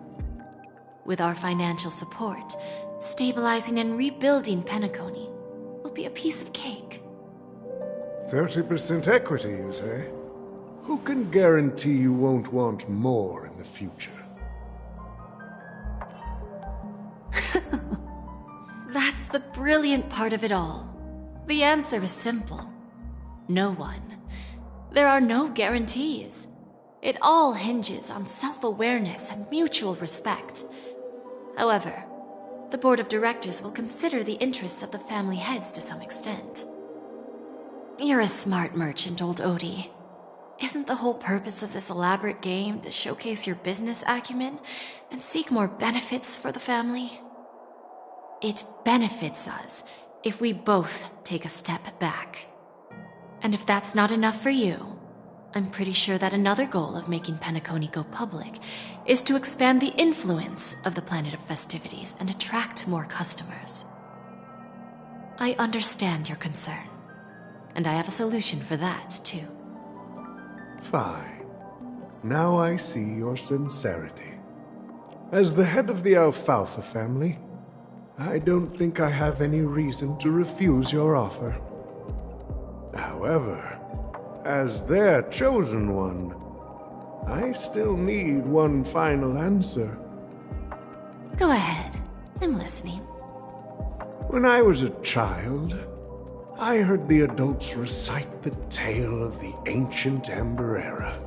With our financial support, stabilizing and rebuilding Penacony will be a piece of cake. 30% equity, you say? Who can guarantee you won't want more in the future? That's the brilliant part of it all. The answer is simple. No one. There are no guarantees. It all hinges on self-awareness and mutual respect. However, the board of directors will consider the interests of the family heads to some extent. You're a smart merchant, old Odie. Isn't the whole purpose of this elaborate game to showcase your business acumen and seek more benefits for the family? It benefits us if we both take a step back. And if that's not enough for you, I'm pretty sure that another goal of making Penacony go public is to expand the influence of the Planet of Festivities and attract more customers. I understand your concern, and I have a solution for that, too. Fine. Now I see your sincerity. As the head of the Alfalfa family, I don't think I have any reason to refuse your offer. However, as their chosen one, I still need one final answer. Go ahead. I'm listening. When I was a child, I heard the adults recite the tale of the ancient Ember Era,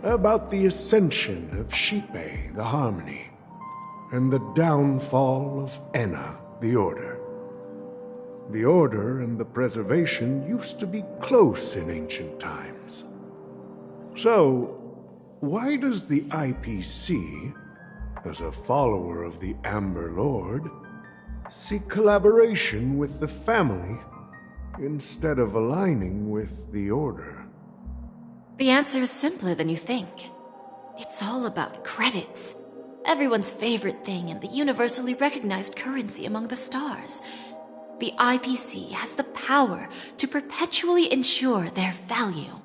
about the ascension of Shipe, the Harmony, and the downfall of Enna, the Order. The Order and the Preservation used to be close in ancient times. So, why does the IPC, as a follower of the Amber Lord, seek collaboration with the family instead of aligning with the Order? The answer is simpler than you think. It's all about credits. Everyone's favorite thing and the universally recognized currency among the stars. The IPC has the power to perpetually ensure their value.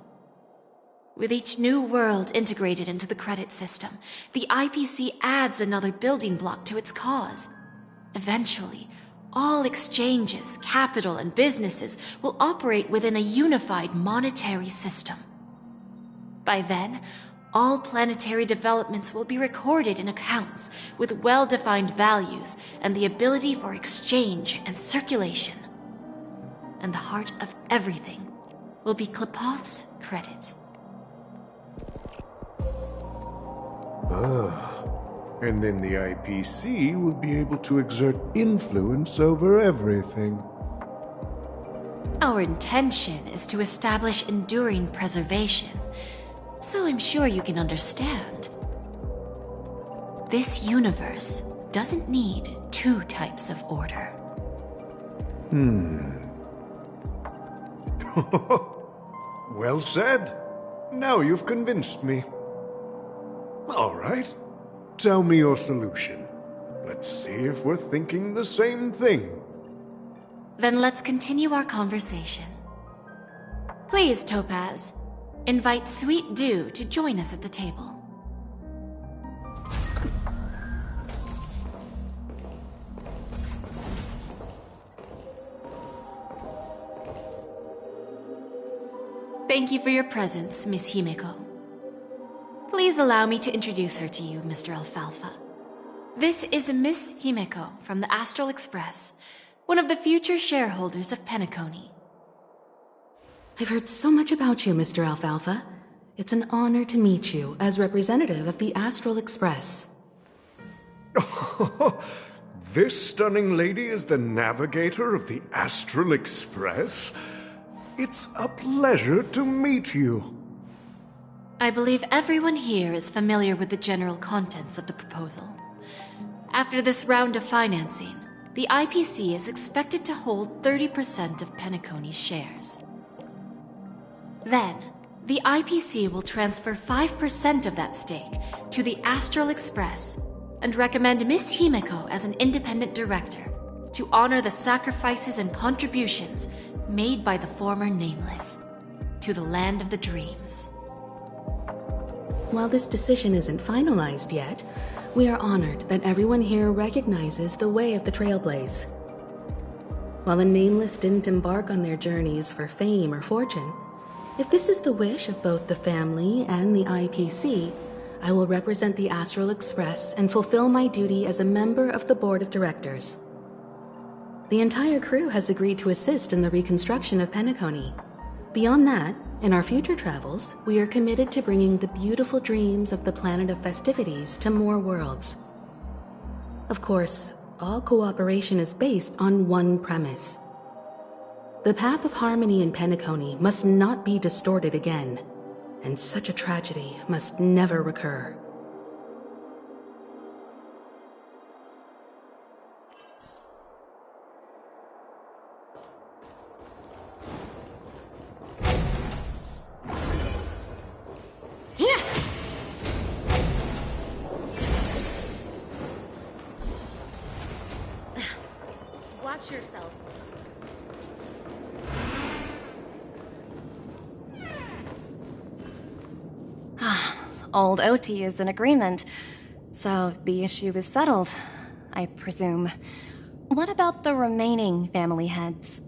With each new world integrated into the credit system, the IPC adds another building block to its cause. Eventually, all exchanges, capital, and businesses will operate within a unified monetary system. By then, all planetary developments will be recorded in accounts with well-defined values and the ability for exchange and circulation. And the heart of everything will be Klepoth's credit. And then the IPC will be able to exert influence over everything. Our intention is to establish enduring preservation, so I'm sure you can understand. This universe doesn't need two types of order. Well said. Now you've convinced me. All right. Tell me your solution. Let's see if we're thinking the same thing. Then let's continue our conversation. Please, Topaz, invite Sweet Dew to join us at the table. Thank you for your presence, Miss Himeko. Please allow me to introduce her to you, Mr. Alfalfa. This is Miss Himeko from the Astral Express, one of the future shareholders of Penacony. I've heard so much about you, Mr. Alfalfa. It's an honor to meet you as representative of the Astral Express. This stunning lady is the navigator of the Astral Express? It's a pleasure to meet you. I believe everyone here is familiar with the general contents of the proposal. After this round of financing, the IPC is expected to hold 30% of Penacony's shares. Then, the IPC will transfer 5% of that stake to the Astral Express and recommend Miss Himeko as an independent director to honor the sacrifices and contributions made by the former Nameless to the Land of the Dreams. While this decision isn't finalized yet, we are honored that everyone here recognizes the way of the Trailblaze. While the Nameless didn't embark on their journeys for fame or fortune, if this is the wish of both the family and the IPC, I will represent the Astral Express and fulfill my duty as a member of the board of directors. The entire crew has agreed to assist in the reconstruction of Penacony. Beyond that, in our future travels, we are committed to bringing the beautiful dreams of the planet of festivities to more worlds. Of course, all cooperation is based on one premise. The path of harmony in Penacony must not be distorted again, and such a tragedy must never recur. Watch yourselves. Old OT is in agreement, so the issue is settled, I presume. What about the remaining family heads?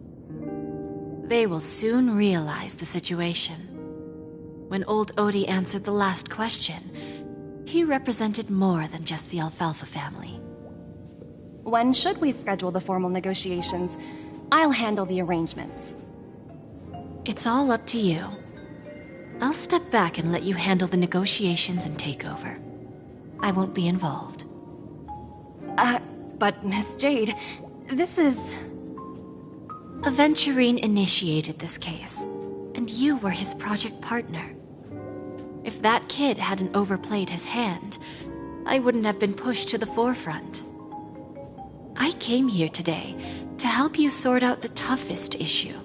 They will soon realize the situation. When old Odie answered the last question, he represented more than just the Alfalfa family. When should we schedule the formal negotiations? I'll handle the arrangements. It's all up to you. I'll step back and let you handle the negotiations and takeover. I won't be involved. But Miss Jade, this is... Aventurine initiated this case, and you were his project partner. If that kid hadn't overplayed his hand, I wouldn't have been pushed to the forefront. I came here today to help you sort out the toughest issue.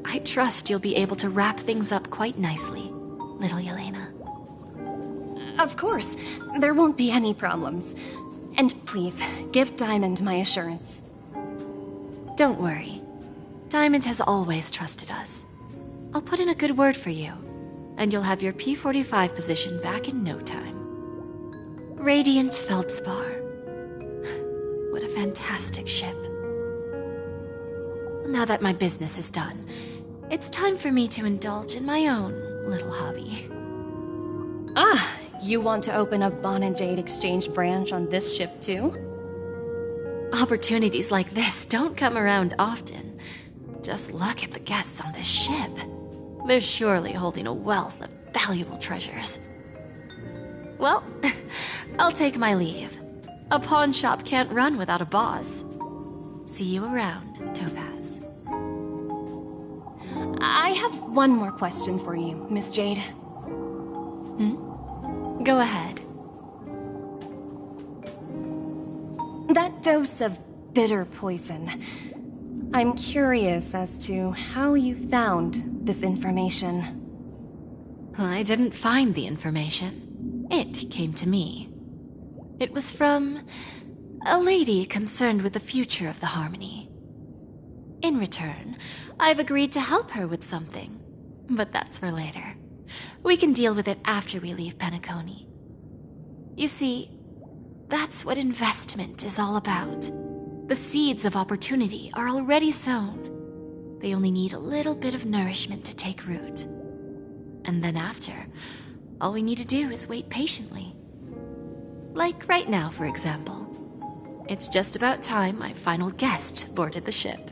I trust you'll be able to wrap things up quite nicely, little Yelena. Of course, there won't be any problems. And please, give Diamond my assurance. Don't worry. Diamond has always trusted us. I'll put in a good word for you, and you'll have your P-45 position back in no time. Radiant Feldspar. What a fantastic ship. Now that my business is done, it's time for me to indulge in my own little hobby. Ah, you want to open a Bon and Jade exchange branch on this ship too? Opportunities like this don't come around often. Just look at the guests on this ship. They're surely holding a wealth of valuable treasures. Well, I'll take my leave. A pawn shop can't run without a boss. See you around, Topaz. I have one more question for you, Miss Jade. Go ahead. That dose of bitter poison. I'm curious as to how you found this information. I didn't find the information. It came to me. It was from a lady concerned with the future of the Harmony. In return, I've agreed to help her with something, but that's for later. We can deal with it after we leave Penacony. You see, that's what investment is all about. The seeds of opportunity are already sown. They only need a little bit of nourishment to take root. And then after, all we need to do is wait patiently. Like right now, for example. It's just about time my final guest boarded the ship.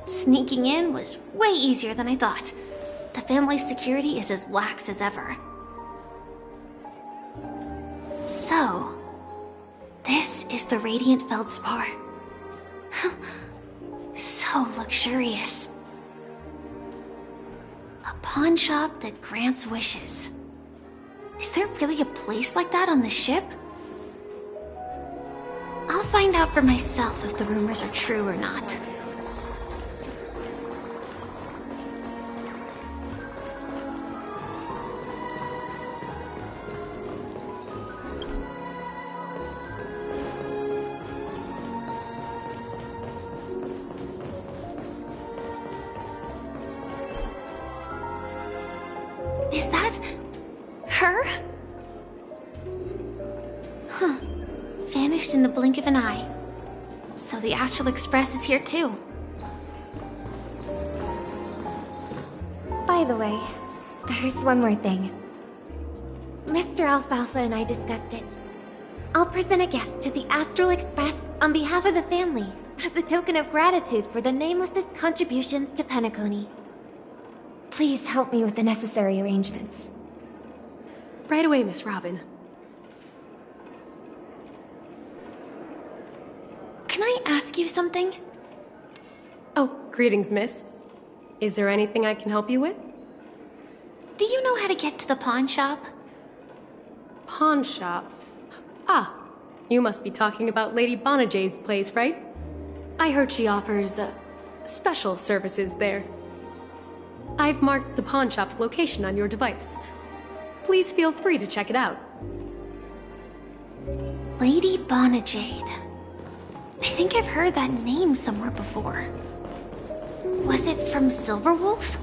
Sneaking in was way easier than I thought. The family's security is as lax as ever. So, this is the Radiant Feldspar. So luxurious. A pawn shop that grants wishes. Is there really a place like that on the ship? I'll find out for myself if the rumors are true or not. Is that her? Huh. Vanished in the blink of an eye. So the Astral Express is here too. By the way, there's one more thing. Mr. Alfalfa and I discussed it. I'll present a gift to the Astral Express on behalf of the family as a token of gratitude for the Nameless's contributions to Penacony. Please help me with the necessary arrangements. Right away, Miss Robin. Can I ask you something? Oh, greetings, miss. Is there anything I can help you with? Do you know how to get to the pawn shop? Pawn shop? Ah, you must be talking about Lady Bonajade's place, right? I heard she offers, special services there. I've marked the pawn shop's location on your device. Please feel free to check it out. Lady Bonajade. I think I've heard that name somewhere before. Was it from Silverwolf?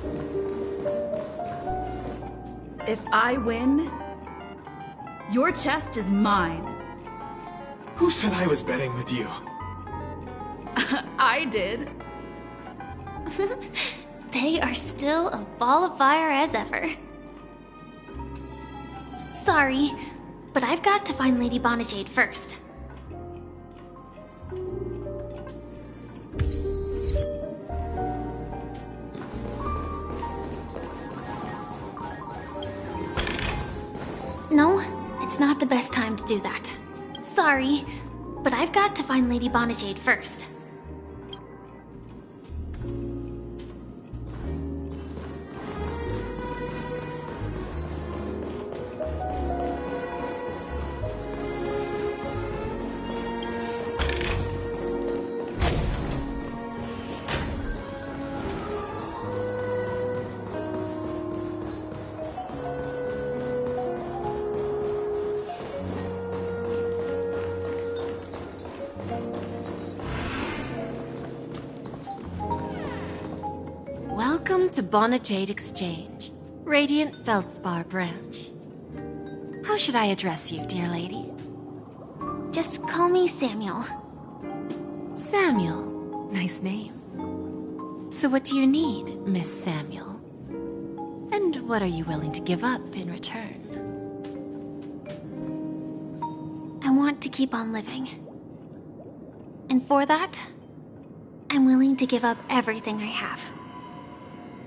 If I win, your chest is mine. Who said I was betting with you? I did. They are still a ball of fire as ever. Sorry, but I've got to find Lady Bonajade first. No, it's not the best time to do that. Sorry, but I've got to find Lady Bonajade first. Welcome to Bonajade Exchange, Radiant Feldspar Branch. How should I address you, dear lady? Just call me Samuel. Samuel. Nice name. So what do you need, Miss Samuel? And what are you willing to give up in return? I want to keep on living. And for that, I'm willing to give up everything I have.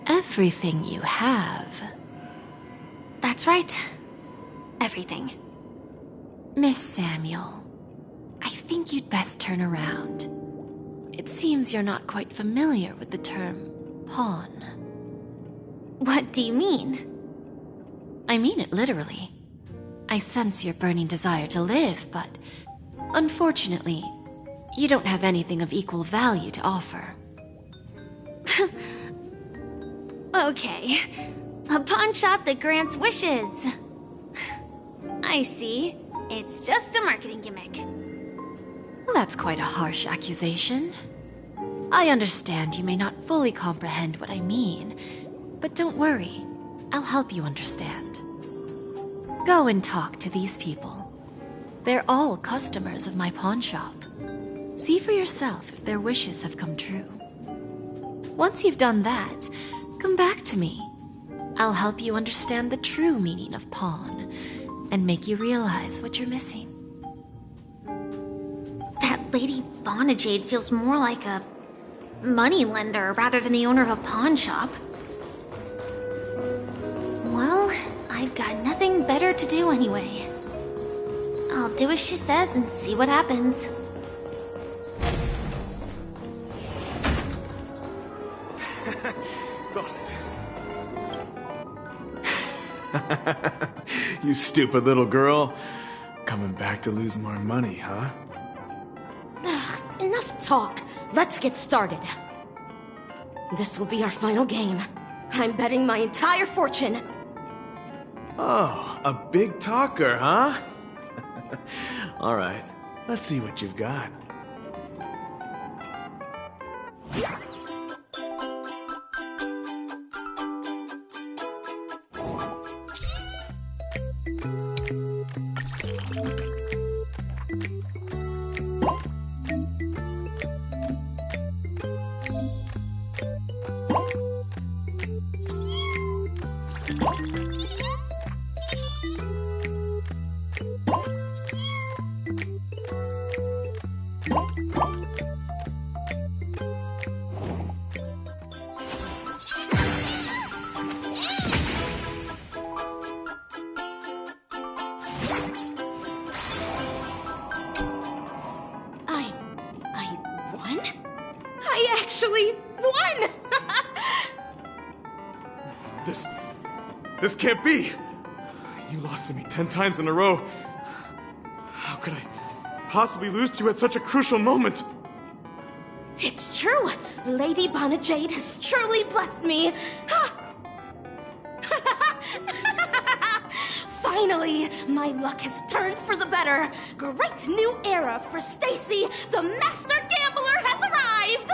Everything you have? That's right. Everything. Miss Samuel, I think you'd best turn around. It seems you're not quite familiar with the term pawn. What do you mean? I mean it literally. I sense your burning desire to live, but unfortunately, you don't have anything of equal value to offer. Okay. A pawn shop that grants wishes. I see. It's just a marketing gimmick. Well, that's quite a harsh accusation. I understand you may not fully comprehend what I mean, but don't worry. I'll help you understand. Go and talk to these people. They're all customers of my pawn shop. See for yourself if their wishes have come true. Once you've done that, come back to me. I'll help you understand the true meaning of pawn and make you realize what you're missing. That Lady Bonajade feels more like a money lender rather than the owner of a pawn shop. Well, I've got nothing better to do anyway. I'll do as she says and see what happens. You stupid little girl. Coming back to lose more money, huh? Enough talk. Let's get started. This will be our final game. I'm betting my entire fortune. Oh, a big talker, huh? All right, let's see what you've got. I actually won! This can't be! You lost to me 10 times in a row. How could I possibly lose to you at such a crucial moment? It's true! Lady Bonajade has truly blessed me! Finally, my luck has turned for the better. Great new era for Stacy. The master gambler has arrived.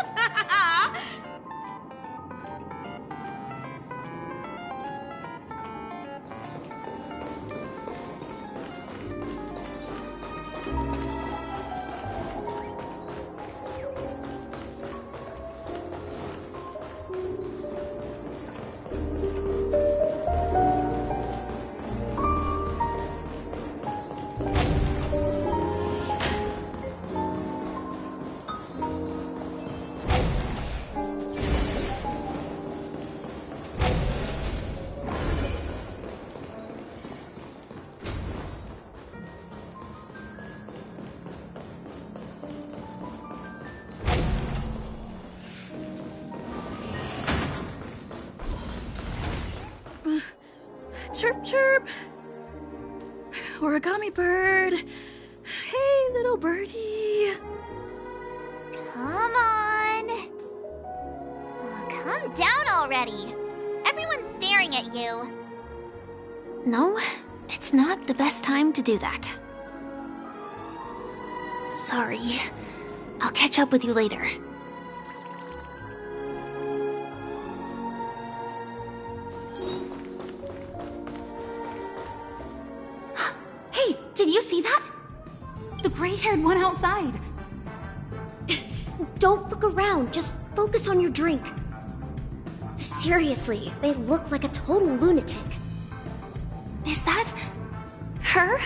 Chirp, chirp. Origami bird. Hey, little birdie. Come on. Oh, calm down already. Everyone's staring at you. No, it's not the best time to do that. Sorry. I'll catch up with you later. Hey, did you see that? The gray-haired one outside. Don't look around, just focus on your drink. Seriously, they look like a total lunatic. Is that her?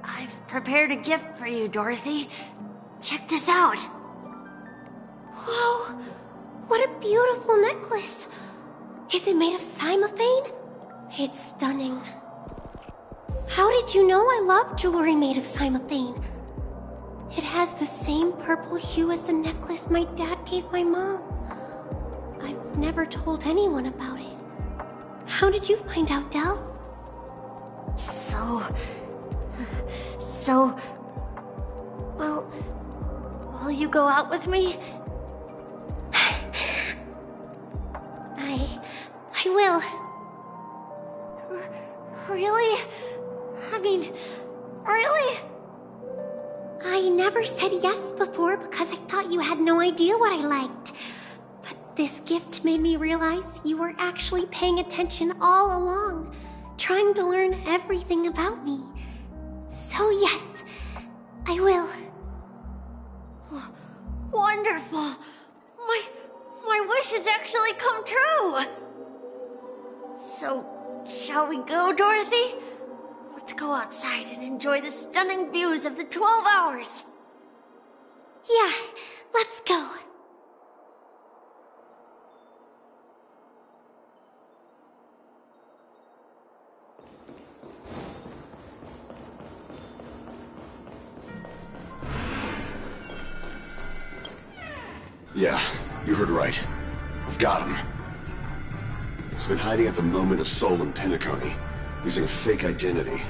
I've prepared a gift for you, Dorothy. Check this out. Whoa, what a beautiful necklace. Is it made of cymophane? It's stunning. How did you know I love jewelry made of cymophane? It has the same purple hue as the necklace my dad gave my mom. I've never told anyone about it. How did you find out, Del? Well, will you go out with me? I will. Really? I mean, really? I never said yes before because I thought you had no idea what I liked. But this gift made me realize you were actually paying attention all along, trying to learn everything about me. So yes, I will. Wonderful. My wish has actually come true. So, shall we go, Dorothy? Let's go outside and enjoy the stunning views of the 12 hours. Yeah, let's go. Yeah, you heard right. I've got him. He's been hiding at the Moment of Soul in Penacony, using a fake identity.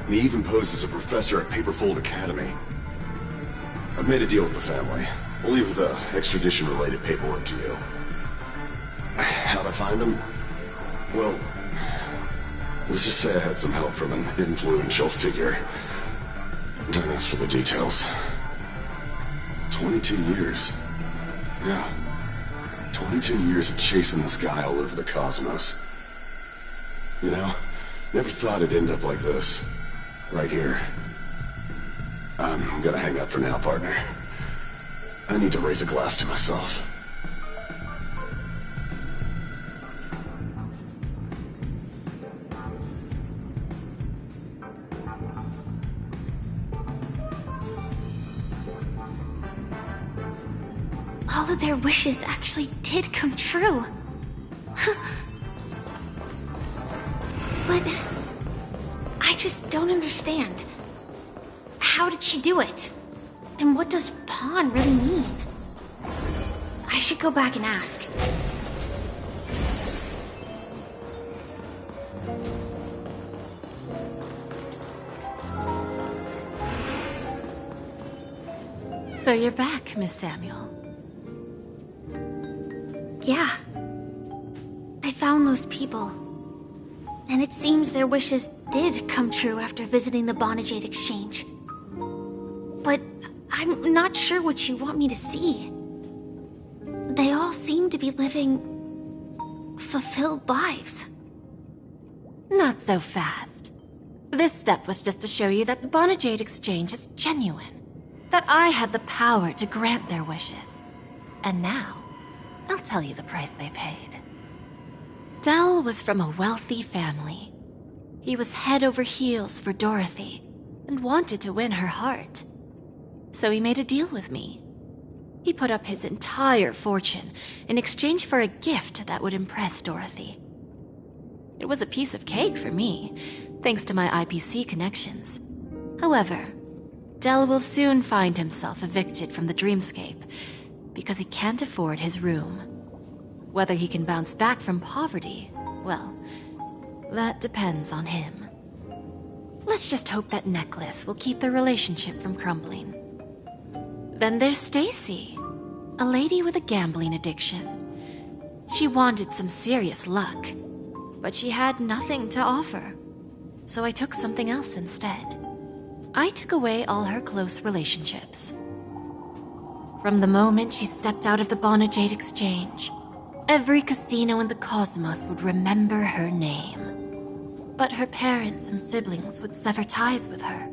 And he even posed as a professor at Paperfold Academy. I've made a deal with the family. We'll leave the extradition-related paperwork to you. How'd I find him? Well, let's just say I had some help from an influential figure. Don't ask for the details. 22 years. Yeah. 22 years of chasing this guy all over the cosmos. You know, never thought it'd end up like this. Right here. I'm gonna hang up for now, partner. I need to raise a glass to myself. All of their wishes actually did come true. But I just don't understand. How did she do it? And what does pawn really mean? I should go back and ask. So you're back, Miss Samuel. Yeah. I found those people. And it seems their wishes did come true after visiting the Bonajade Exchange. But I'm not sure what you want me to see. They all seem to be living fulfilled lives. Not so fast. This step was just to show you that the Bonajade Exchange is genuine. That I had the power to grant their wishes. And now, I'll tell you the price they paid. Del was from a wealthy family. He was head over heels for Dorothy and wanted to win her heart. So he made a deal with me. He put up his entire fortune in exchange for a gift that would impress Dorothy. It was a piece of cake for me, thanks to my IPC connections. However, Del will soon find himself evicted from the dreamscape because he can't afford his room. Whether he can bounce back from poverty, well, that depends on him. Let's just hope that necklace will keep their relationship from crumbling. Then there's Stacy, a lady with a gambling addiction. She wanted some serious luck, but she had nothing to offer. So I took something else instead. I took away all her close relationships. From the moment she stepped out of the Bonajade Exchange, every casino in the cosmos would remember her name. But her parents and siblings would sever ties with her,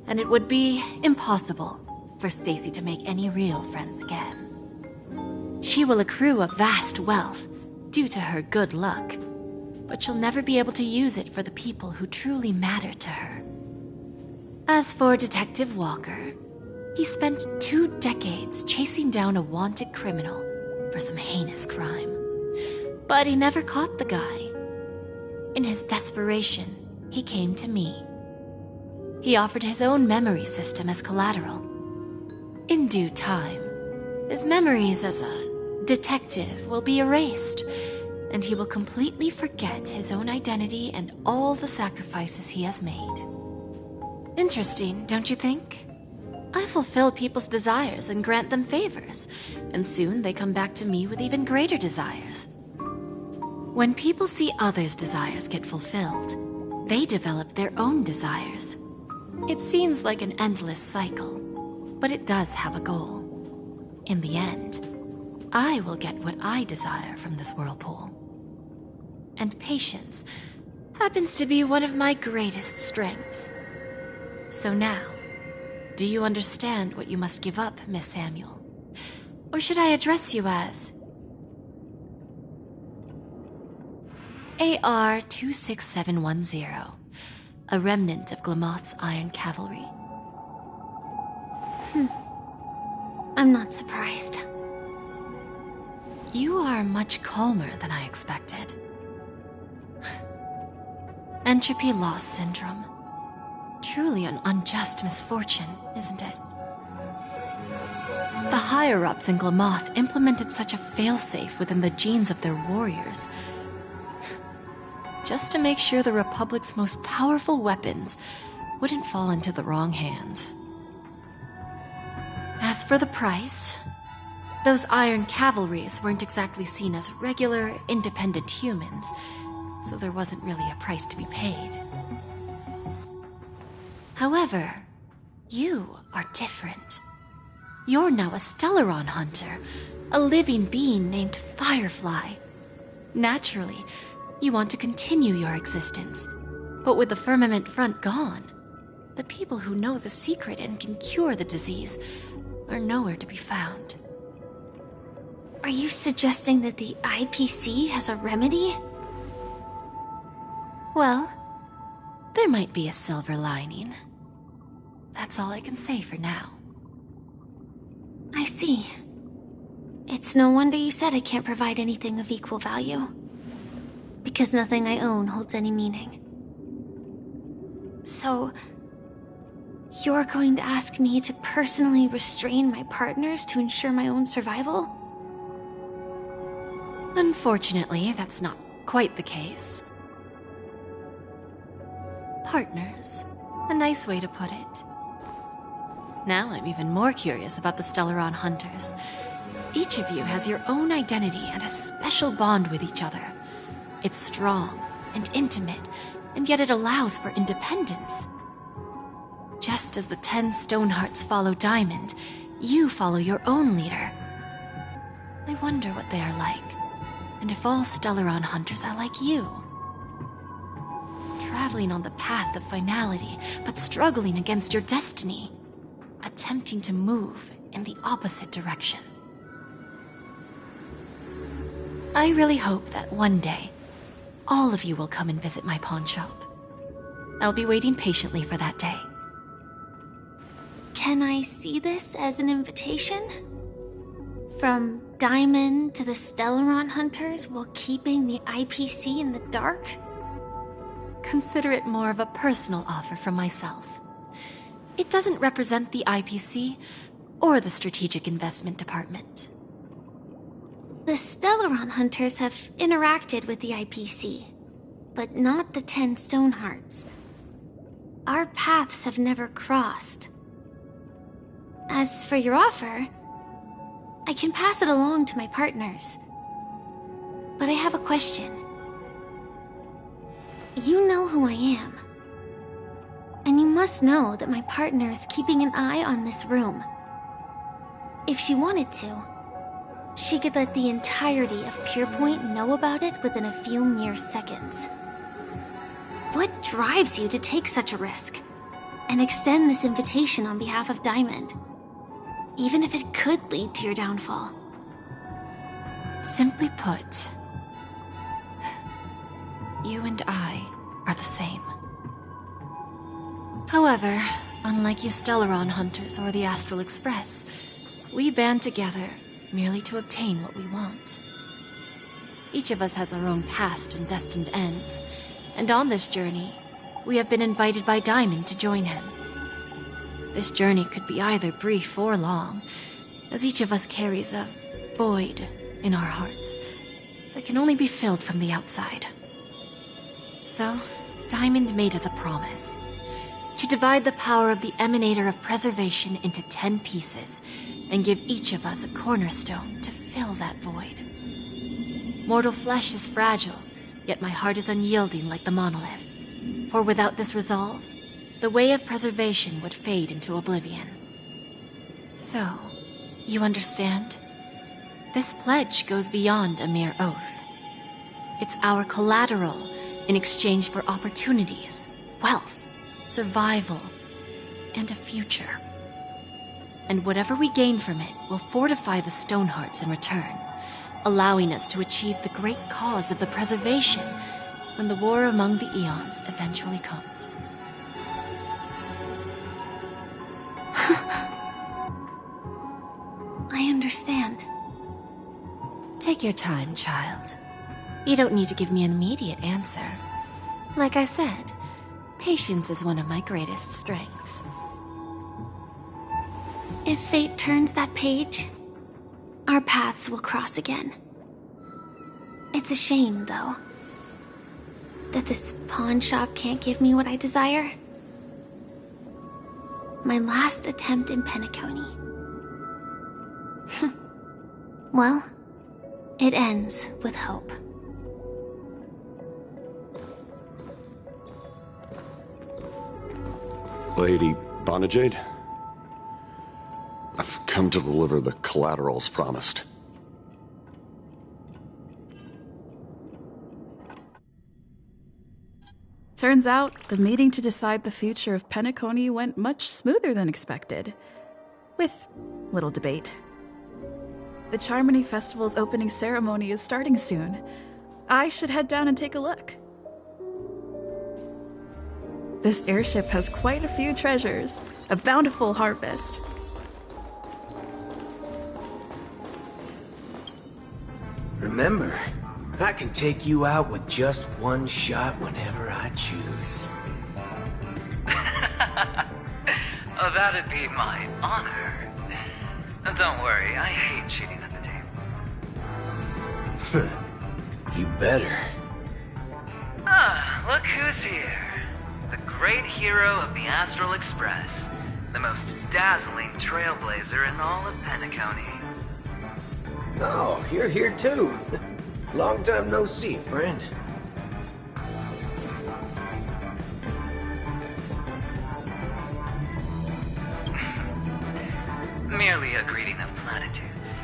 and it would be impossible for Stacy to make any real friends again. She will accrue a vast wealth due to her good luck, but she'll never be able to use it for the people who truly matter to her. As for Detective Walker, he spent 2 decades chasing down a wanted criminal for some heinous crime. But he never caught the guy. In his desperation, he came to me. He offered his own memory system as collateral. In due time, his memories as a detective will be erased, and he will completely forget his own identity and all the sacrifices he has made. Interesting, don't you think? I fulfill people's desires and grant them favors, and soon they come back to me with even greater desires. When people see others' desires get fulfilled, they develop their own desires. It seems like an endless cycle, but it does have a goal. In the end, I will get what I desire from this whirlpool. And patience happens to be one of my greatest strengths. So now, do you understand what you must give up, Miss Samuel? Or should I address you as AR-26710, a remnant of Glamoth's Iron Cavalry? I'm not surprised. You are much calmer than I expected. Entropy loss syndrome. Truly an unjust misfortune, isn't it? The higher-ups in Glamoth implemented such a failsafe within the genes of their warriors, just to make sure the Republic's most powerful weapons wouldn't fall into the wrong hands. As for the price, those Iron Cavalries weren't exactly seen as regular, independent humans, so there wasn't really a price to be paid. However, you are different. You're now a Stellaron hunter, a living being named Firefly. Naturally, you want to continue your existence, but with the firmament front gone, the people who know the secret and can cure the disease are nowhere to be found. Are you suggesting that the IPC has a remedy? Well, there might be a silver lining. That's all I can say for now. I see. It's no wonder you said I can't provide anything of equal value. Because nothing I own holds any meaning. So, you're going to ask me to personally restrain my partners to ensure my own survival? Unfortunately, that's not quite the case. Partners. A nice way to put it. Now I'm even more curious about the Stellaron Hunters. Each of you has your own identity and a special bond with each other. It's strong and intimate, and yet it allows for independence. Just as the 10 Stonehearts follow Diamond, you follow your own leader. I wonder what they are like, and if all Stellaron Hunters are like you. Traveling on the path of finality, but struggling against your destiny. Attempting to move in the opposite direction. I really hope that one day, all of you will come and visit my pawn shop. I'll be waiting patiently for that day. Can I see this as an invitation? From Diamond to the Stellaron Hunters while keeping the IPC in the dark? Consider it more of a personal offer from myself. It doesn't represent the IPC or the Strategic Investment Department. The Stellaron Hunters have interacted with the IPC, but not the 10 Stonehearts. Our paths have never crossed. As for your offer, I can pass it along to my partners. But I have a question. You know who I am. And you must know that my partner is keeping an eye on this room. If she wanted to, she could let the entirety of Purepoint know about it within a few mere seconds. What drives you to take such a risk and extend this invitation on behalf of Diamond, even if it could lead to your downfall? Simply put, you and I are the same. However, unlike you Stellaron Hunters or the Astral Express, we band together merely to obtain what we want. Each of us has our own past and destined ends, and on this journey, we have been invited by Diamond to join him. This journey could be either brief or long, as each of us carries a void in our hearts that can only be filled from the outside. So, Diamond made us a promise to divide the power of the Emanator of Preservation into 10 pieces and give each of us a cornerstone to fill that void. Mortal flesh is fragile, yet my heart is unyielding like the monolith. For without this resolve, the way of preservation would fade into oblivion. So, you understand? This pledge goes beyond a mere oath. It's our collateral in exchange for opportunities, wealth, survival, and a future. And whatever we gain from it will fortify the Stonehearts in return, allowing us to achieve the great cause of the preservation when the war among the eons eventually comes. I understand. Take your time, child. You don't need to give me an immediate answer. Like I said, patience is one of my greatest strengths. If fate turns that page, our paths will cross again. It's a shame, though, that this pawn shop can't give me what I desire. My last attempt in Penacony. Well, it ends with hope. Lady Bonajade? I've come to deliver the collaterals promised. Turns out, the meeting to decide the future of Penacony went much smoother than expected. With little debate. The Charmony Festival's opening ceremony is starting soon. I should head down and take a look. This airship has quite a few treasures, a bountiful harvest. Remember, I can take you out with just one shot whenever I choose. Oh, that'd be my honor. Don't worry, I hate cheating at the table. You better. Ah, look who's here. The great hero of the Astral Express. The most dazzling trailblazer in all of Penacony. Oh, you're here too. Long time no see, friend. Merely a greeting of platitudes.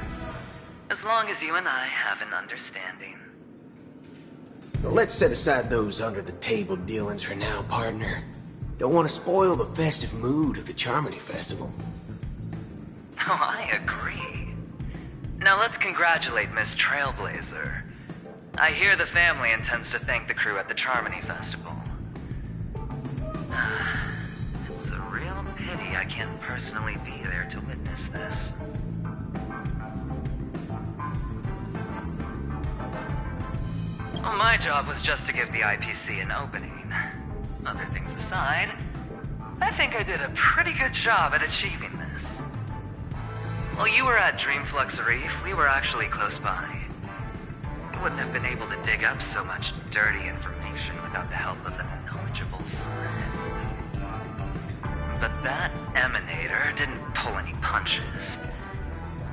As long as you and I have an understanding. Let's set aside those under-the-table dealings for now, partner. Don't want to spoil the festive mood of the Charmony Festival. Oh, I agree. Now let's congratulate Miss Trailblazer. I hear the family intends to thank the crew at the Charmony Festival. It's a real pity I can't personally be there to witness this. Well, my job was just to give the IPC an opening. Other things aside, I think I did a pretty good job at achieving this. While you were at Dreamflux Reef, we were actually close by. We wouldn't have been able to dig up so much dirty information without the help of a knowledgeable friend. But that emanator didn't pull any punches.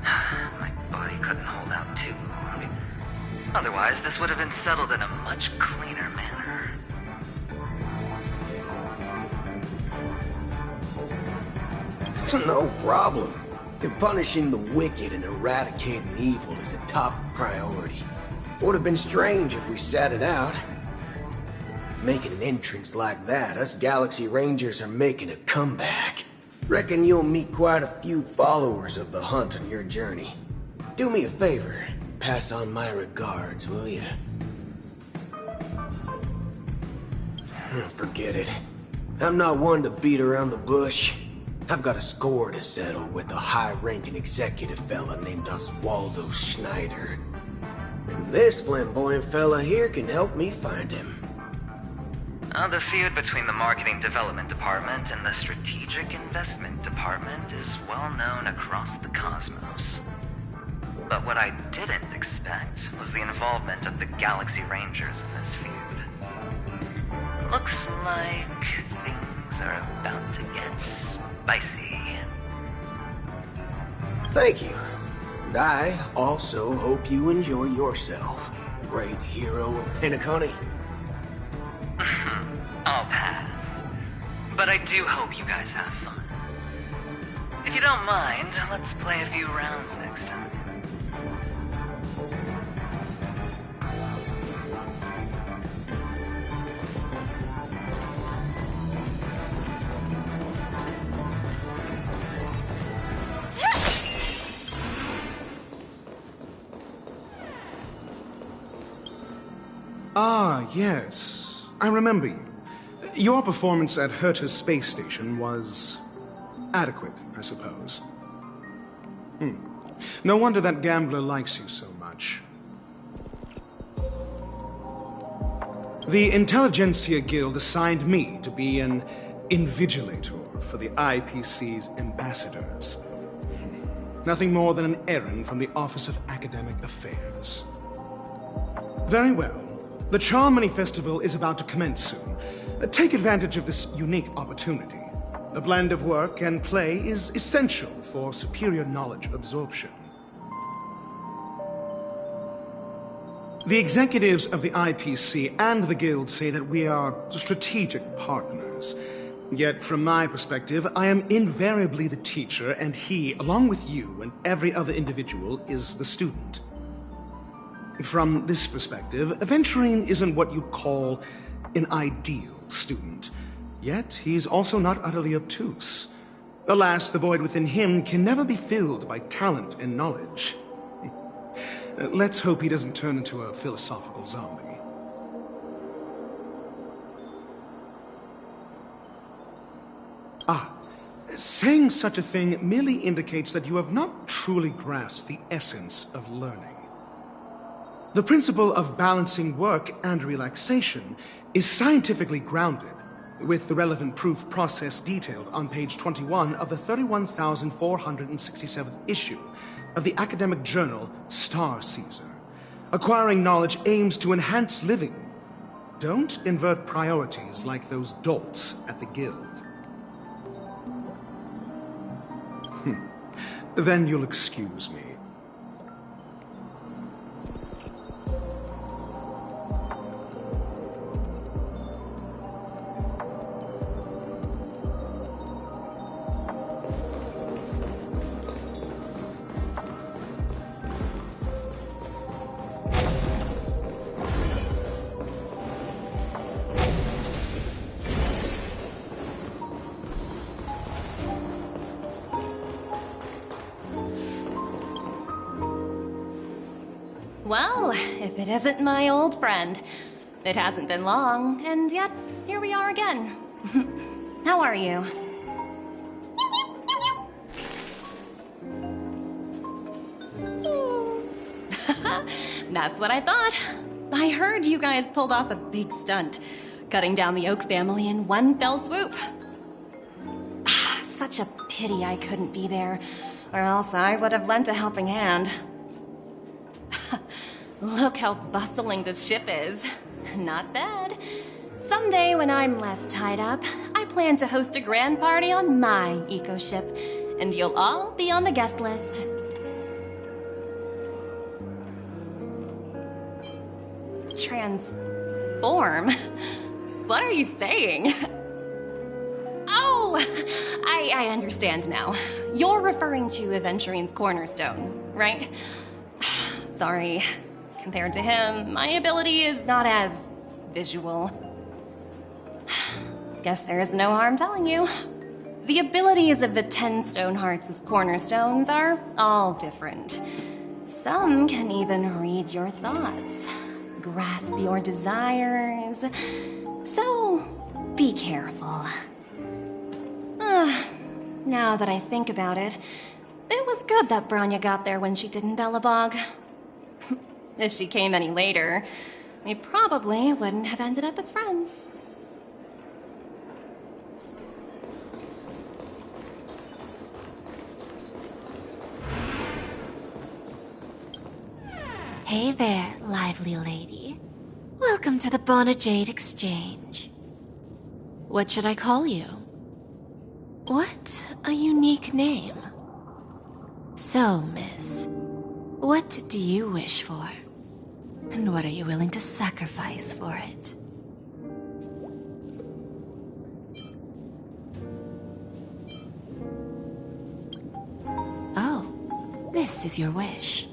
My body couldn't hold out too long. Otherwise, this would have been settled in a much cleaner manner. No problem. And punishing the wicked and eradicating evil is a top priority. Would have been strange if we sat it out. Making an entrance like that, us Galaxy Rangers are making a comeback. Reckon you'll meet quite a few followers of the hunt on your journey. Do me a favor, pass on my regards, will you? Forget it. I'm not one to beat around the bush. I've got a score to settle with a high-ranking executive fella named Oswaldo Schneider. And this flamboyant fella here can help me find him. The feud between the Marketing Development Department and the Strategic Investment Department is well known across the cosmos. But what I didn't expect was the involvement of the Galaxy Rangers in this feud. Looks like things are about to get spicy. Thank you. And I also hope you enjoy yourself, great hero of Penacony. I'll pass. But I do hope you guys have fun. If you don't mind, let's play a few rounds next time. Ah, yes. I remember you. Your performance at Herta's space station was adequate, I suppose. No wonder that gambler likes you so much. The Intelligentsia Guild assigned me to be an invigilator for the IPC's ambassadors. Nothing more than an errand from the Office of Academic Affairs. Very well. The Charmony Festival is about to commence soon. Take advantage of this unique opportunity. The blend of work and play is essential for superior knowledge absorption. The executives of the IPC and the Guild say that we are strategic partners. Yet, from my perspective, I am invariably the teacher, and he, along with you and every other individual, is the student. From this perspective, Aventurine isn't what you'd call an ideal student. Yet, he's also not utterly obtuse. Alas, the void within him can never be filled by talent and knowledge. Let's hope he doesn't turn into a philosophical zombie. Saying such a thing merely indicates that you have not truly grasped the essence of learning. The principle of balancing work and relaxation is scientifically grounded, with the relevant proof process detailed on page 21 of the 31,467th issue of the academic journal Star Caesar. Acquiring knowledge aims to enhance living. Don't invert priorities like those dolts at the Guild. Then you'll excuse me. Well, if it isn't my old friend. It hasn't been long, and yet, here we are again. How are you? That's what I thought. I heard you guys pulled off a big stunt, cutting down the Oak family in one fell swoop. Such a pity I couldn't be there, or else I would have lent a helping hand. Look how bustling this ship is. Not bad. Someday when I'm less tied up, I plan to host a grand party on my eco-ship, and you'll all be on the guest list. Transform? What are you saying? Oh, I understand now. You're referring to Aventurine's cornerstone, right? Sorry. Compared to him, my ability is not as visual. Guess there is no harm telling you. The abilities of the 10 Stonehearts' cornerstones are all different. Some can even read your thoughts, grasp your desires. So, be careful. Now that I think about it, it was good that Branya got there when she did in Bellabog. If she came any later, we probably wouldn't have ended up as friends. Hey there, lively lady. Welcome to the Bonajade Exchange. What should I call you? What a unique name. So, miss, what do you wish for? And what are you willing to sacrifice for it? Oh, this is your wish.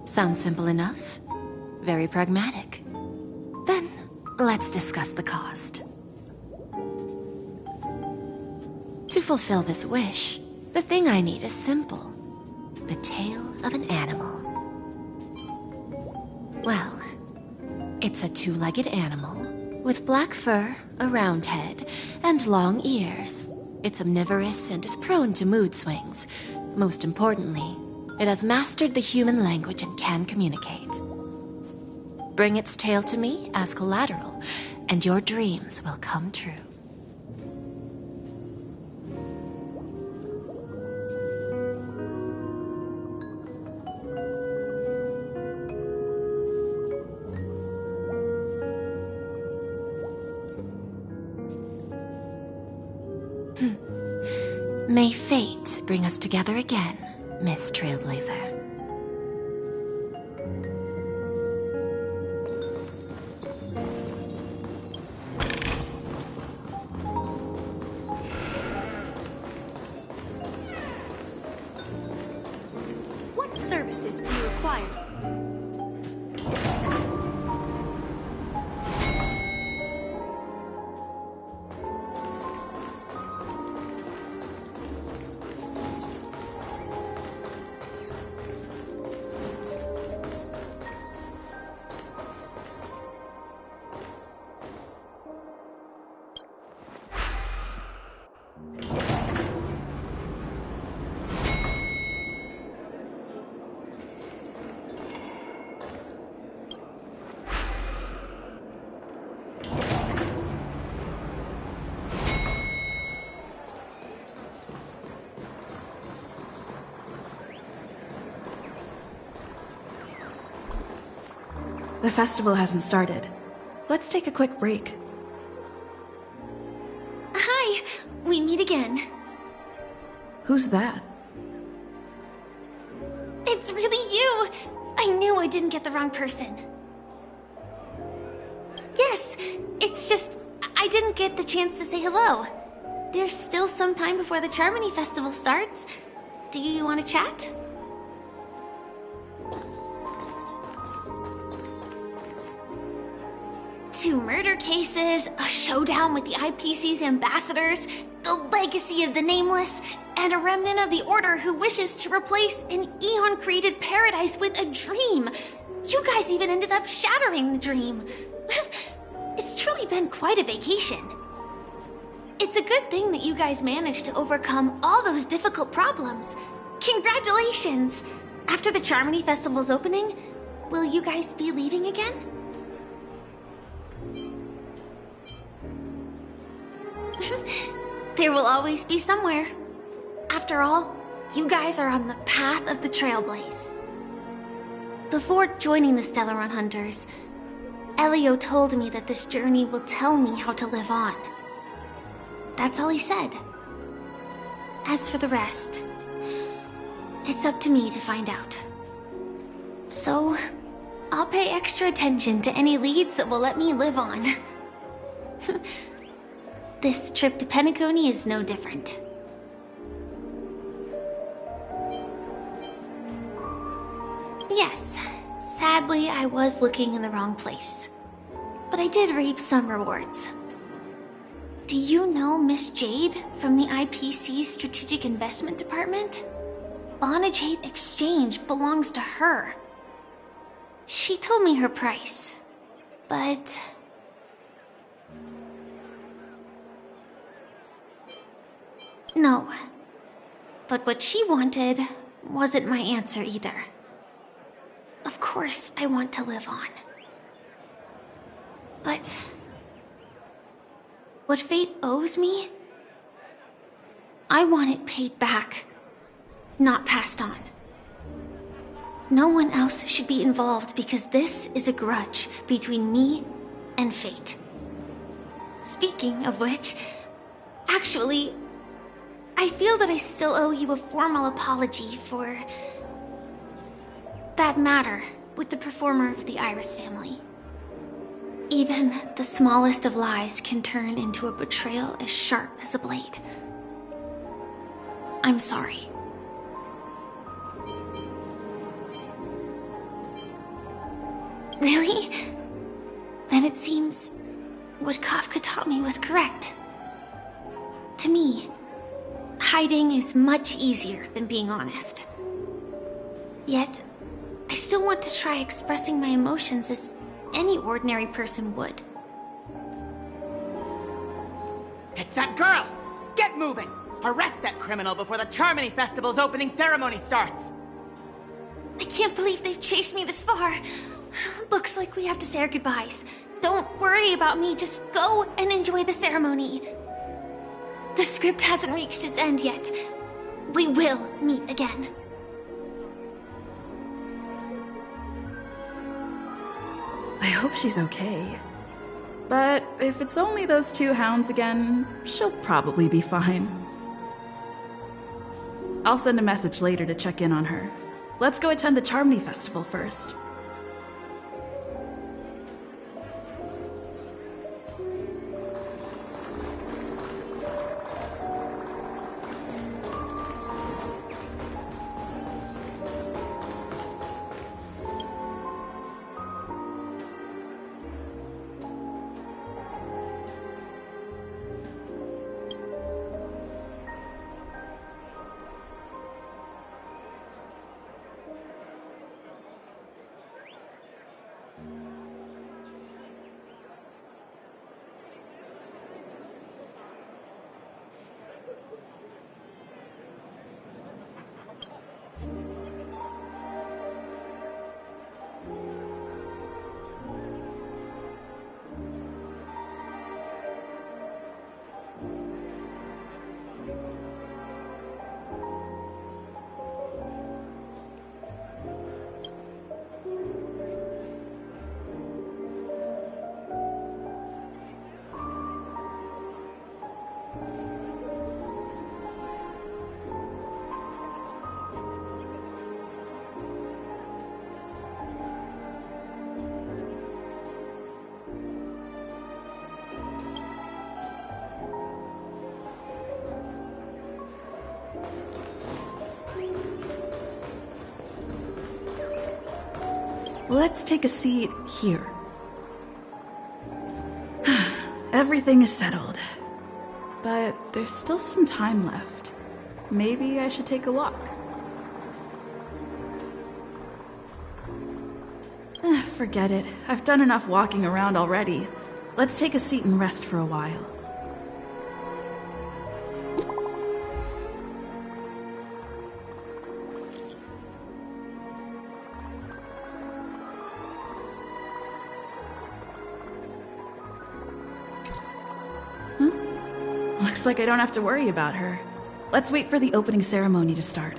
Sounds simple enough. Very pragmatic. Then, let's discuss the cost. To fulfill this wish, the thing I need is simple. The tail of an animal. Well, it's a two-legged animal with black fur, a round head, and long ears. It's omnivorous and is prone to mood swings. Most importantly, it has mastered the human language and can communicate. Bring its tail to me as collateral, and your dreams will come true. May fate bring us together again, Miss Trailblazer. What services do you require? The festival hasn't started. Let's take a quick break. Hi! We meet again. Who's that? It's really you! I knew I didn't get the wrong person. Yes, it's just I didn't get the chance to say hello. There's still some time before the Charmony Festival starts. Do you want to chat? Two murder cases, a showdown with the IPC's ambassadors, the legacy of the Nameless, and a remnant of the Order who wishes to replace an Eon-created paradise with a dream. You guys even ended up shattering the dream. It's truly been quite a vacation. It's a good thing that you guys managed to overcome all those difficult problems. Congratulations! After the Charmony Festival's opening, will you guys be leaving again? There will always be somewhere. After all, you guys are on the path of the Trailblaze. Before joining the Stellaron Hunters, Elio told me that this journey will tell me how to live on. That's all he said. As for the rest, it's up to me to find out. So, I'll pay extra attention to any leads that will let me live on. This trip to Penacony is no different. Yes, sadly I was looking in the wrong place. But I did reap some rewards. Do you know Miss Jade from the IPC's Strategic Investment Department? Bonajade Exchange belongs to her. She told me her price, but... No. But what she wanted wasn't my answer either. Of course I want to live on. But... what fate owes me? I want it paid back, not passed on. No one else should be involved because this is a grudge between me and fate. Speaking of which, actually, I feel that I still owe you a formal apology for that matter with the performer of the Iris family. Even the smallest of lies can turn into a betrayal as sharp as a blade. I'm sorry. Really? Then it seems what Kafka taught me was correct. To me, hiding is much easier than being honest. Yet, I still want to try expressing my emotions as any ordinary person would. It's that girl! Get moving! Arrest that criminal before the Charmony Festival's opening ceremony starts! I can't believe they've chased me this far. Looks like we have to say our goodbyes. Don't worry about me, just go and enjoy the ceremony. The script hasn't reached its end yet. We will meet again. I hope she's okay. But if it's only those two hounds again, she'll probably be fine. I'll send a message later to check in on her. Let's go attend the Charmony Festival first. Let's take a seat here. Everything is settled. But there's still some time left. Maybe I should take a walk. Forget it. I've done enough walking around already. Let's take a seat and rest for a while. Looks like I don't have to worry about her. Let's wait for the opening ceremony to start.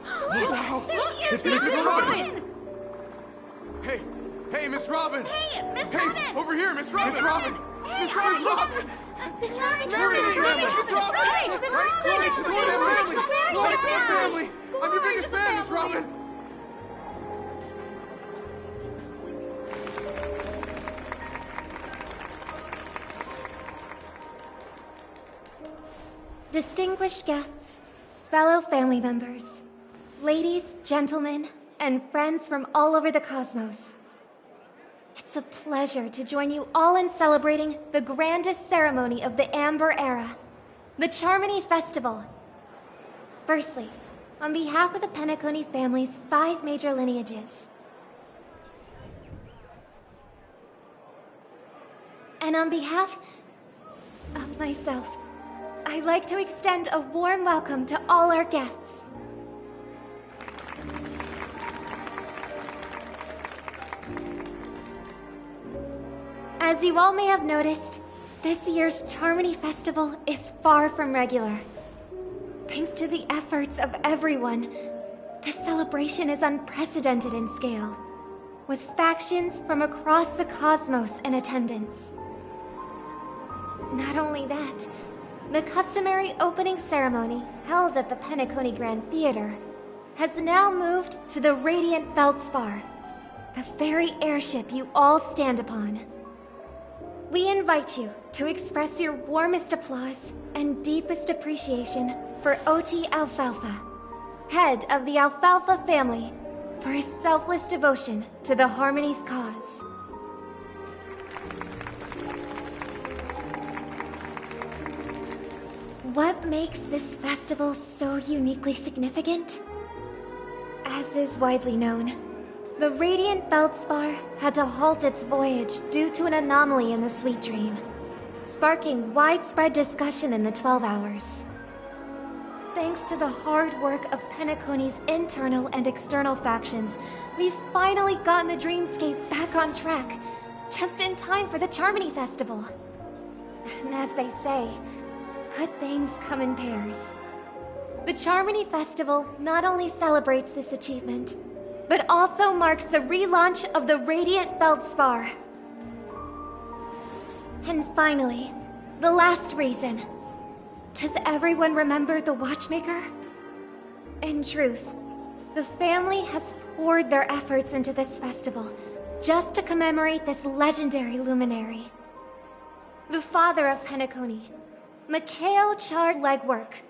Wow! It's Miss Robin! Hey, Miss Robin! Hey, Miss Robin! Hey, over here, Miss Robin! Miss Robin! Miss Robin, look! Miss Robin! Mary, Miss Robin! Glory to the family! Glory to the family! I'm your biggest fan, Miss Robin! Distinguished guests, fellow family members, ladies, gentlemen, and friends from all over the cosmos. It's a pleasure to join you all in celebrating the grandest ceremony of the Amber Era, the Charmony Festival. Firstly, on behalf of the Penacony family's 5 major lineages, and on behalf of myself, I'd like to extend a warm welcome to all our guests. As you all may have noticed, this year's Charmony Festival is far from regular. Thanks to the efforts of everyone, this celebration is unprecedented in scale, with factions from across the cosmos in attendance. Not only that, the customary opening ceremony held at the Penacony Grand Theater has now moved to the Radiant Feldspar, the very airship you all stand upon. We invite you to express your warmest applause and deepest appreciation for OT Alfalfa, head of the Alfalfa family, for his selfless devotion to the Harmony's cause. What makes this festival so uniquely significant? As is widely known, the Radiant Feldspar had to halt its voyage due to an anomaly in the Sweet Dream, sparking widespread discussion in the 12 Hours. Thanks to the hard work of Penacony's internal and external factions, we've finally gotten the Dreamscape back on track, just in time for the Charmony Festival. And as they say, good things come in pairs. The Charmony Festival not only celebrates this achievement, but also marks the relaunch of the Radiant Feldspar. And finally, the last reason. Does everyone remember the Watchmaker? In truth, the family has poured their efforts into this festival just to commemorate this legendary luminary. The father of Penacony, Mikhail Char Legwork,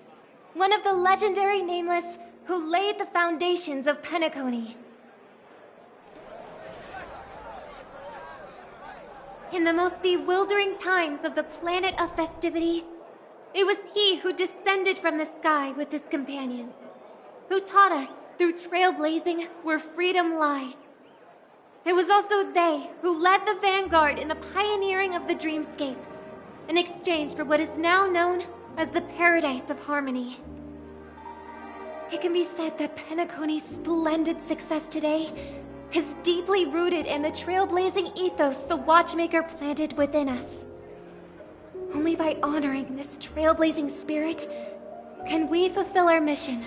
one of the legendary Nameless who laid the foundations of Penacony. In the most bewildering times of the planet of festivities, it was he who descended from the sky with his companions, who taught us through trailblazing where freedom lies. It was also they who led the vanguard in the pioneering of the Dreamscape, in exchange for what is now known as the Paradise of Harmony. It can be said that Penacony's splendid success today is deeply rooted in the trailblazing ethos the Watchmaker planted within us. Only by honoring this trailblazing spirit can we fulfill our mission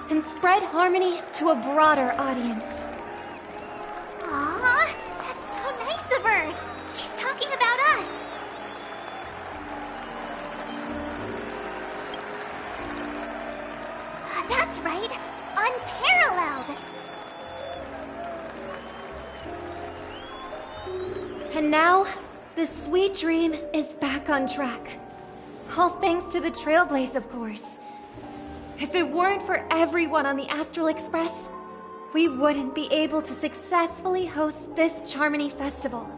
and spread harmony to a broader audience. Aw, that's so nice of her. She's talking about us. That's right, unparalleled. And now, the Sweet Dream is back on track. All thanks to the Trailblaze, of course. If it weren't for everyone on the Astral Express, we wouldn't be able to successfully host this Charmony Festival.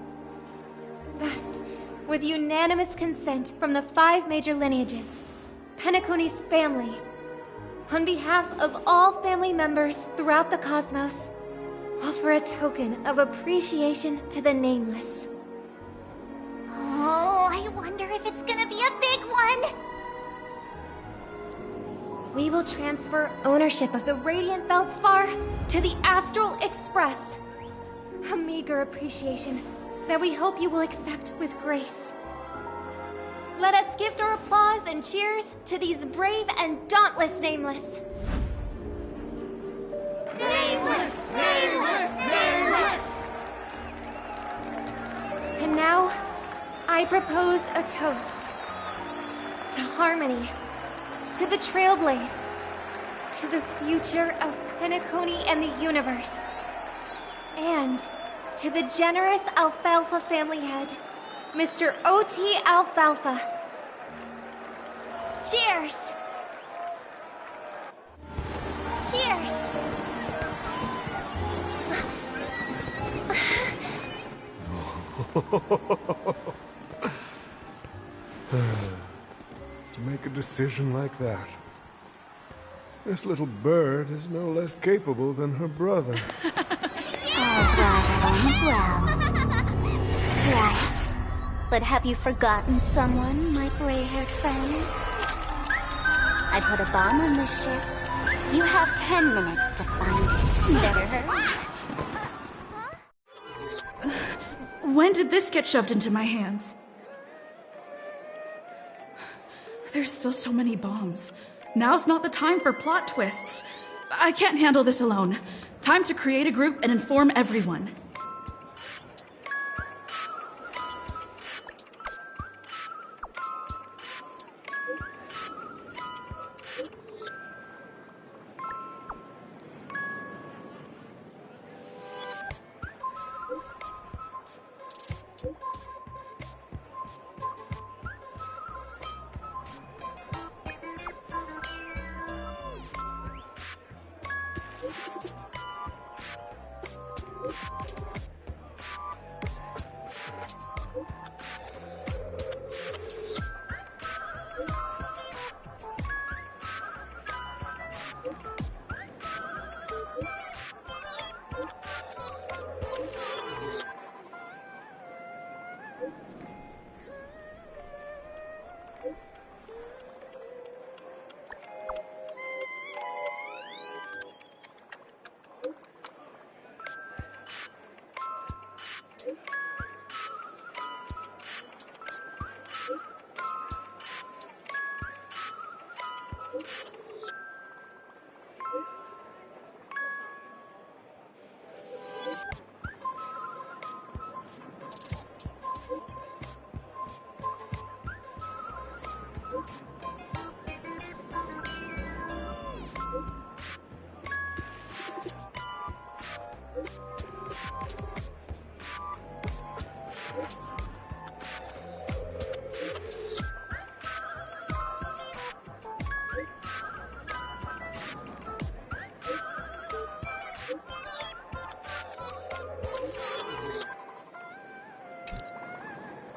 Thus, with unanimous consent from the 5 major lineages, Penacony's family, on behalf of all family members throughout the cosmos, offer a token of appreciation to the Nameless. Oh, I wonder if it's gonna be a big one. We will transfer ownership of the Radiant Feldspar to the Astral Express. A meager appreciation that we hope you will accept with grace. Let us gift our applause and cheers to these brave and dauntless Nameless. Nameless! Nameless! Nameless! And now, I propose a toast. To harmony. To the Trailblaze. To the future of Penacony and the universe. And to the generous Alfalfa family head, Mr. O.T. Alfalfa. Cheers! Cheers! To make a decision like that. This little bird is no less capable than her brother. All's well that ends well. Right. But have you forgotten someone, my gray-haired friend? I put a bomb on this ship. You have 10 minutes to find it. Better hurry. When did this get shoved into my hands? There's still so many bombs. Now's not the time for plot twists. I can't handle this alone. Time to create a group and inform everyone.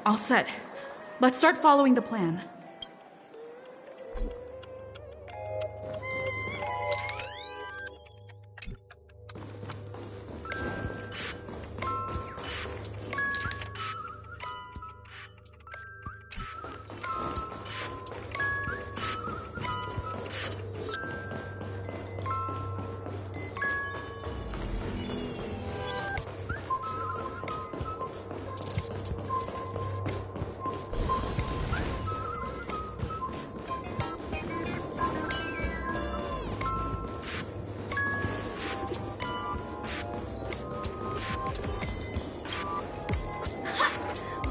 All set. Let's start following the plan.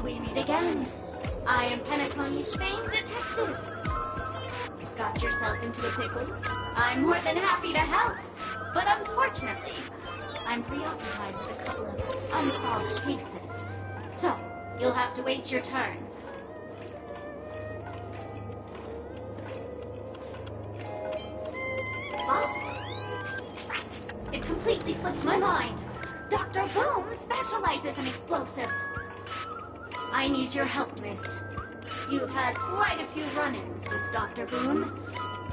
We meet again. I am Penacony's famed detective. Got yourself into a pickle? I'm more than happy to help. But unfortunately, I'm preoccupied with a couple of unsolved cases. So, you'll have to wait your turn. Oh, right. It completely slipped my mind. Dr. Boom specializes in explosives. I need your help, miss. You've had quite a few run-ins with Dr. Boom.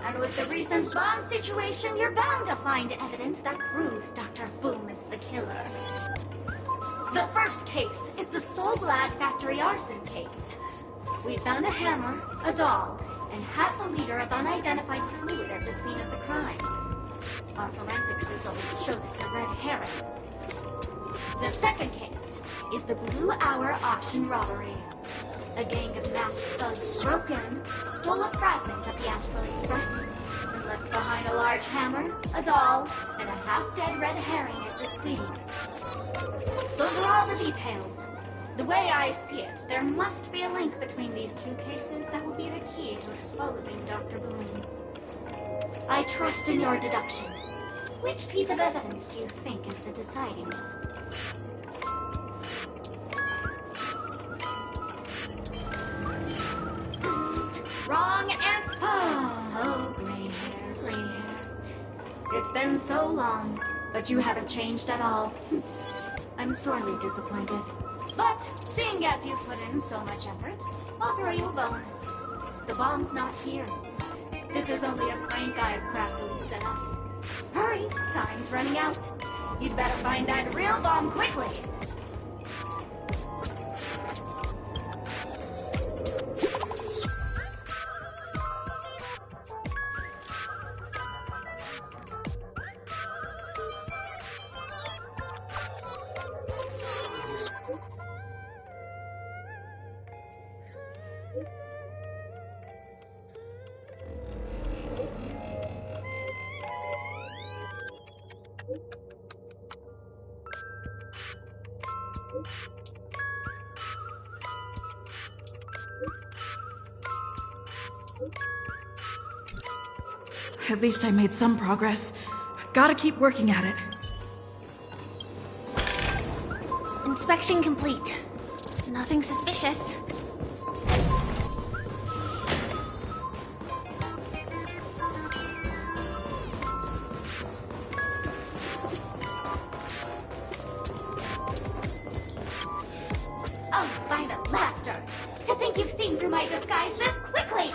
And with the recent bomb situation, you're bound to find evidence that proves Dr. Boom is the killer. The first case is the Soulglad factory arson case. We found a hammer, a doll, and half a liter of unidentified fluid at the scene of the crime. Our forensics results showed it's a red herring. The second case is the Blue Hour auction robbery. A gang of masked thugs broke in, stole a fragment of the Astral Express, and left behind a large hammer, a doll, and a half-dead red herring at the scene. Those are all the details. The way I see it, there must be a link between these two cases that will be the key to exposing Dr. Bloom. I trust in your deduction. Which piece of evidence do you think is the deciding one? Wrong answer! Oh, gray hair, gray hair. It's been so long, but you haven't changed at all. I'm sorely disappointed. But, seeing as you put in so much effort, I'll throw you a bone. The bomb's not here. This is only a prank I've craftily set up. Hurry, time's running out. You'd better find that real bomb quickly. At least I made some progress. Gotta keep working at it. Inspection complete. Nothing suspicious. Oh, by the laughter! To think you've seen through my disguise this quickly!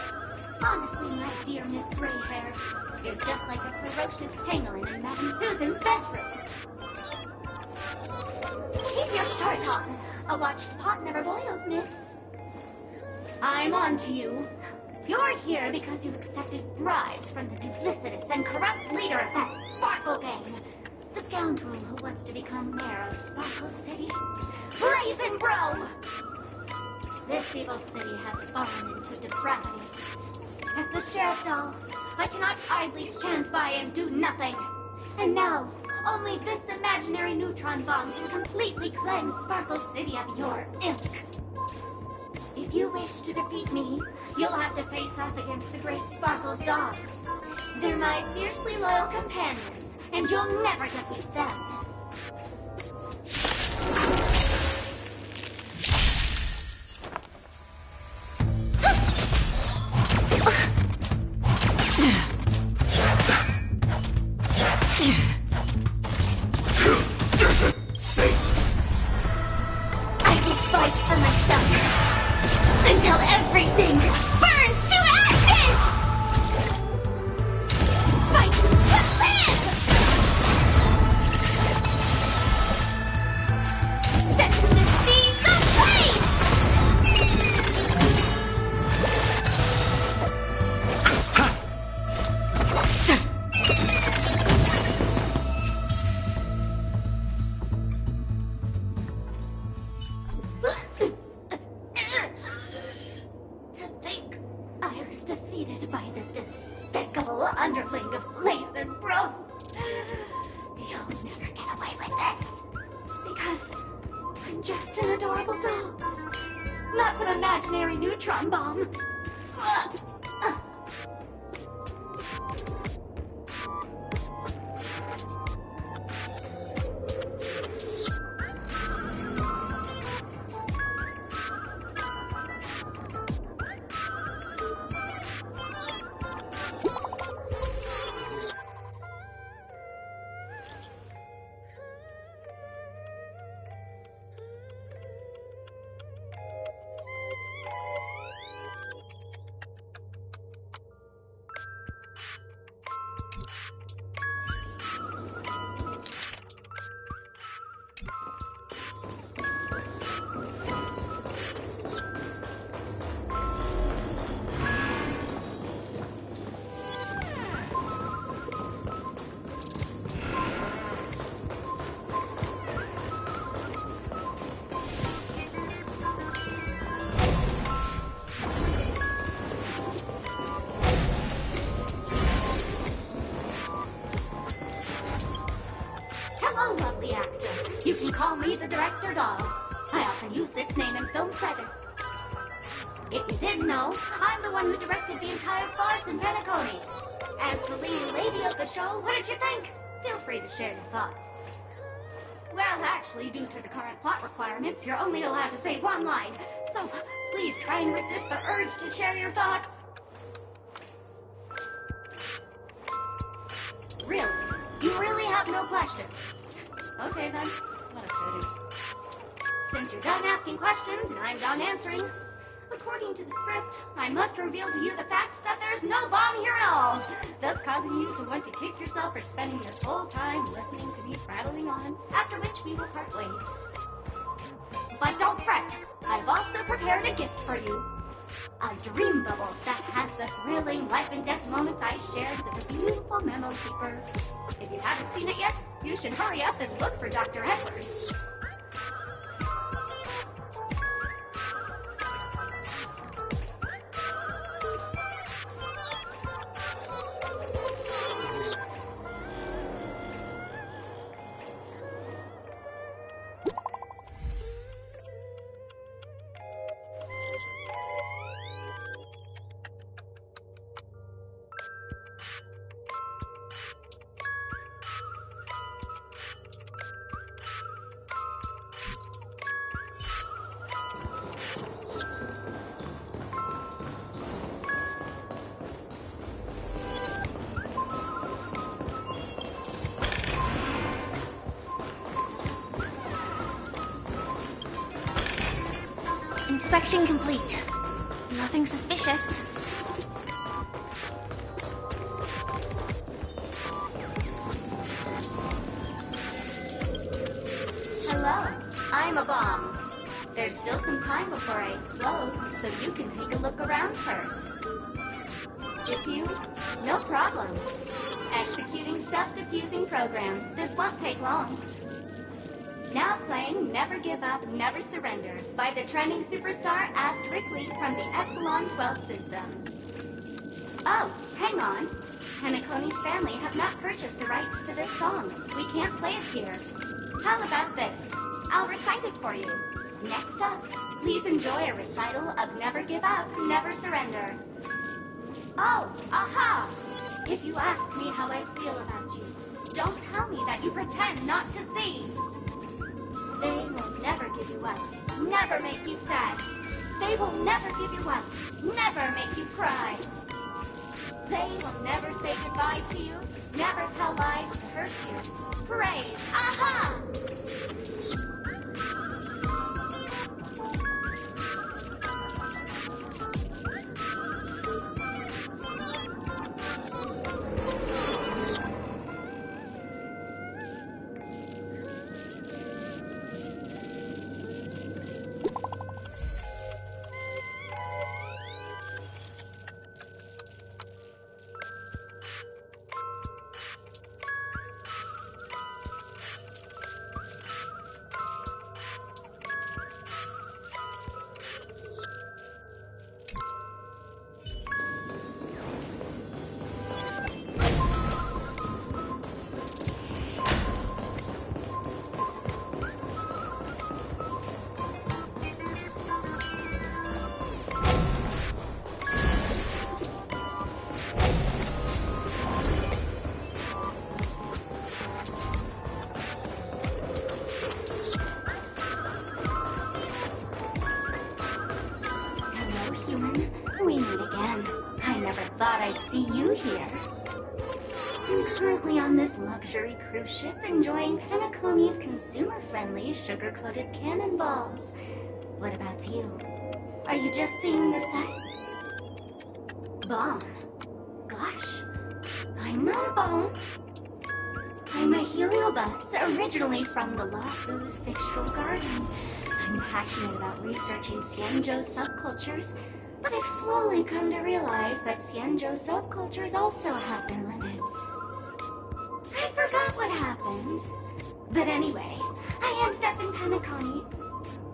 Honestly, my dear Miss Greyhair, you're just like a ferocious pangolin in Madame Susan's bedroom. Keep your shirt on. A watched pot never boils, miss. I'm on to you. You're here because you accepted bribes from the duplicitous and corrupt leader of that Sparkle Gang. The scoundrel who wants to become mayor of Sparkle City. Brazen Bro! This evil city has fallen into depravity. As the sheriff doll, I cannot idly stand by and do nothing. And now, only this imaginary neutron bomb can completely cleanse Sparkle City of your ilk. If you wish to defeat me, you'll have to face off against the Great Sparkle's dogs. They're my fiercely loyal companions, and you'll never defeat them. can call me the Director Dog. I often use this name in film credits. If you didn't know, I'm the one who directed the entire farce in Penacony. As the leading lady of the show, what did you think? Feel free to share your thoughts. Well, actually, due to the current plot requirements, you're only allowed to say one line. So please try and resist the urge to share your thoughts. Really? You really have no questions? Okay then, what a pity. Since you're done asking questions and I'm done answering, according to the script, I must reveal to you the fact that there's no bomb here at all, thus causing you to want to kick yourself for spending this whole time listening to me prattling on, after which we will part ways. But don't fret, I've also prepared a gift for you. A dream bubble that has the thrilling life and death moments I shared with the beautiful memo keeper. If you haven't seen it yet, you should hurry up and look for Dr. Edward. Inspection complete. Nothing suspicious. Hello, I'm a bomb. There's still some time before I explode, so you can take a look around first. Diffuse? No problem. Executing self-diffusing program. This won't take long. Now playing Never Give Up, Never Surrender by the trending superstar Rickley from the Epsilon 12 system. Oh, hang on. Penacony's family have not purchased the rights to this song. We can't play it here. How about this? I'll recite it for you. Next up, please enjoy a recital of Never Give Up, Never Surrender. Oh, aha! If you ask me how I feel about you, don't tell me that you pretend not to see. They will never give you up, never make you sad. They will never give you up, never make you cry. They will never say goodbye to you, never tell lies to hurt you. Praise, aha! See you here. I'm currently on this luxury cruise ship enjoying Penacony's consumer-friendly sugar-coated cannonballs. What about you? Are you just seeing the sights? Bomb. Gosh, I'm not a bomb. I'm a heliobus, originally from the Lafu's Fixtural Garden. I'm passionate about researching Xianzhou subcultures, but I've slowly come to realize that Xianzhou subcultures also have their limits. I forgot what happened. But anyway, I ended up in Penacony.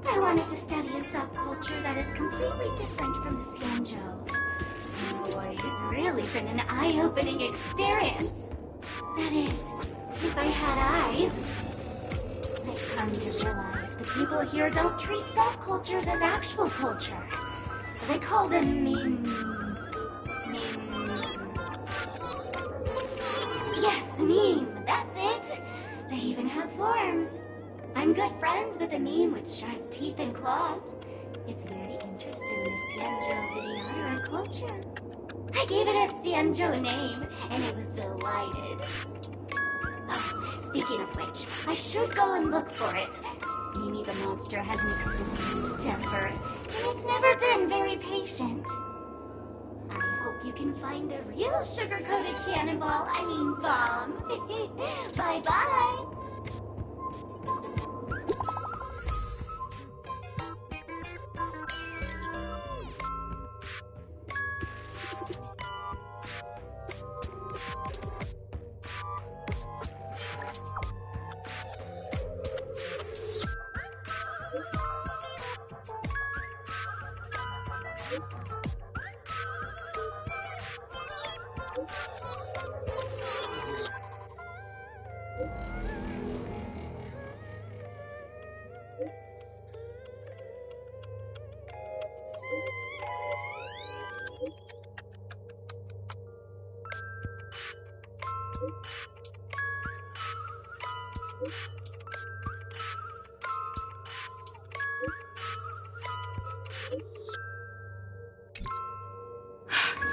I wanted to study a subculture that is completely different from the Xianzhous. Boy, it's really been an eye-opening experience. That is, if I had eyes. I I've come to realize the people here don't treat subcultures as actual culture. They call them memes. Yes, meme, that's it. They even have forms. I'm good friends with a meme with sharp teeth and claws. It's very interested in the Xianzhou Vidyadhara culture. I gave it a Xianzhou name, and it was delighted. Oh, speaking of which, I should go and look for it. Mimi the monster has an explosive temper, and it's never been very patient. I hope you can find the real sugar-coated cannonball, bomb. Bye-bye!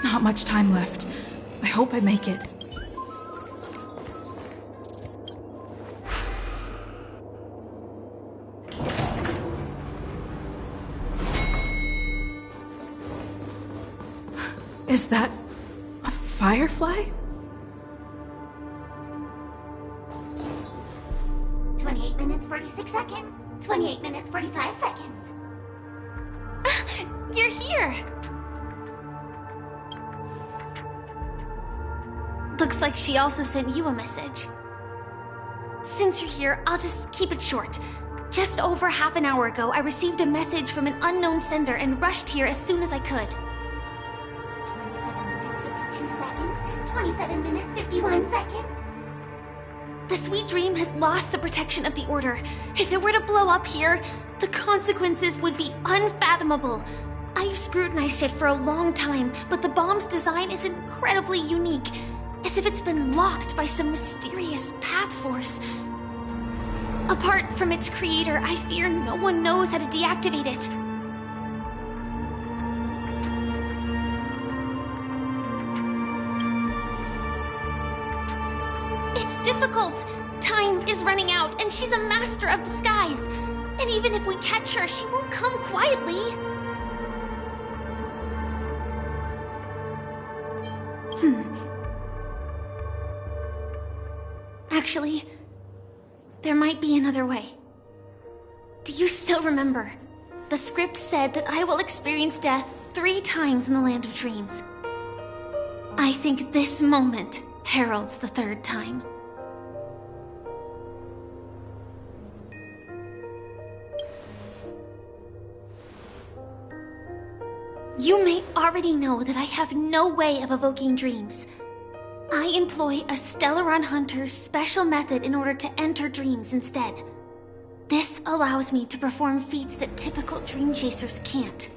Not much time left. I hope I make it. Is that a firefly? 28 minutes, 46 seconds. 28 minutes, 45 seconds. You're here! Looks like she also sent you a message. Since you're here, I'll just keep it short. Just over half an hour ago, I received a message from an unknown sender and rushed here as soon as I could. 27 minutes, 52 seconds. 27 minutes, 51 seconds. The Sweet Dream has lost the protection of the Order. If it were to blow up here, the consequences would be unfathomable. I've scrutinized it for a long time, but the bomb's design is incredibly unique. As if it's been locked by some mysterious path force. Apart from its creator, I fear no one knows how to deactivate it. It's difficult. Time is running out, and she's a master of disguise. And even if we catch her, she won't come quietly. Actually, there might be another way. Do you still remember? The script said that I will experience death 3 times in the Land of Dreams. I think this moment heralds the 3rd time. You may already know that I have no way of evoking dreams. I employ a Stellaron Hunter's special method in order to enter dreams instead. This allows me to perform feats that typical dream chasers can't.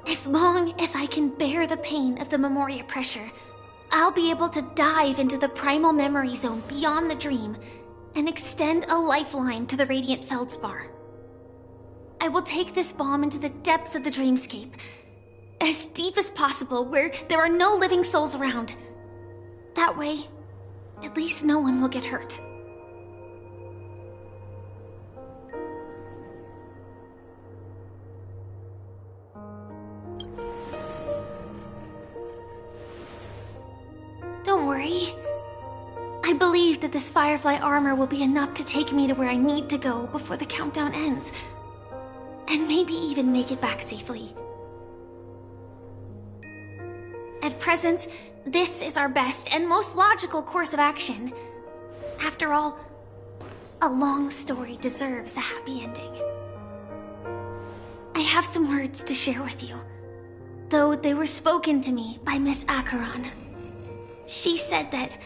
As long as I can bear the pain of the Memoria pressure, I'll be able to dive into the primal memory zone beyond the dream and extend a lifeline to the Radiant Feldspar. I will take this bomb into the depths of the dreamscape, as deep as possible where there are no living souls around. That way, at least no one will get hurt. Don't worry. I believe that this Firefly armor will be enough to take me to where I need to go before the countdown ends. And maybe even make it back safely. At present, this is our best and most logical course of action. After all, a long story deserves a happy ending. I have some words to share with you, though they were spoken to me by Miss Acheron. She said that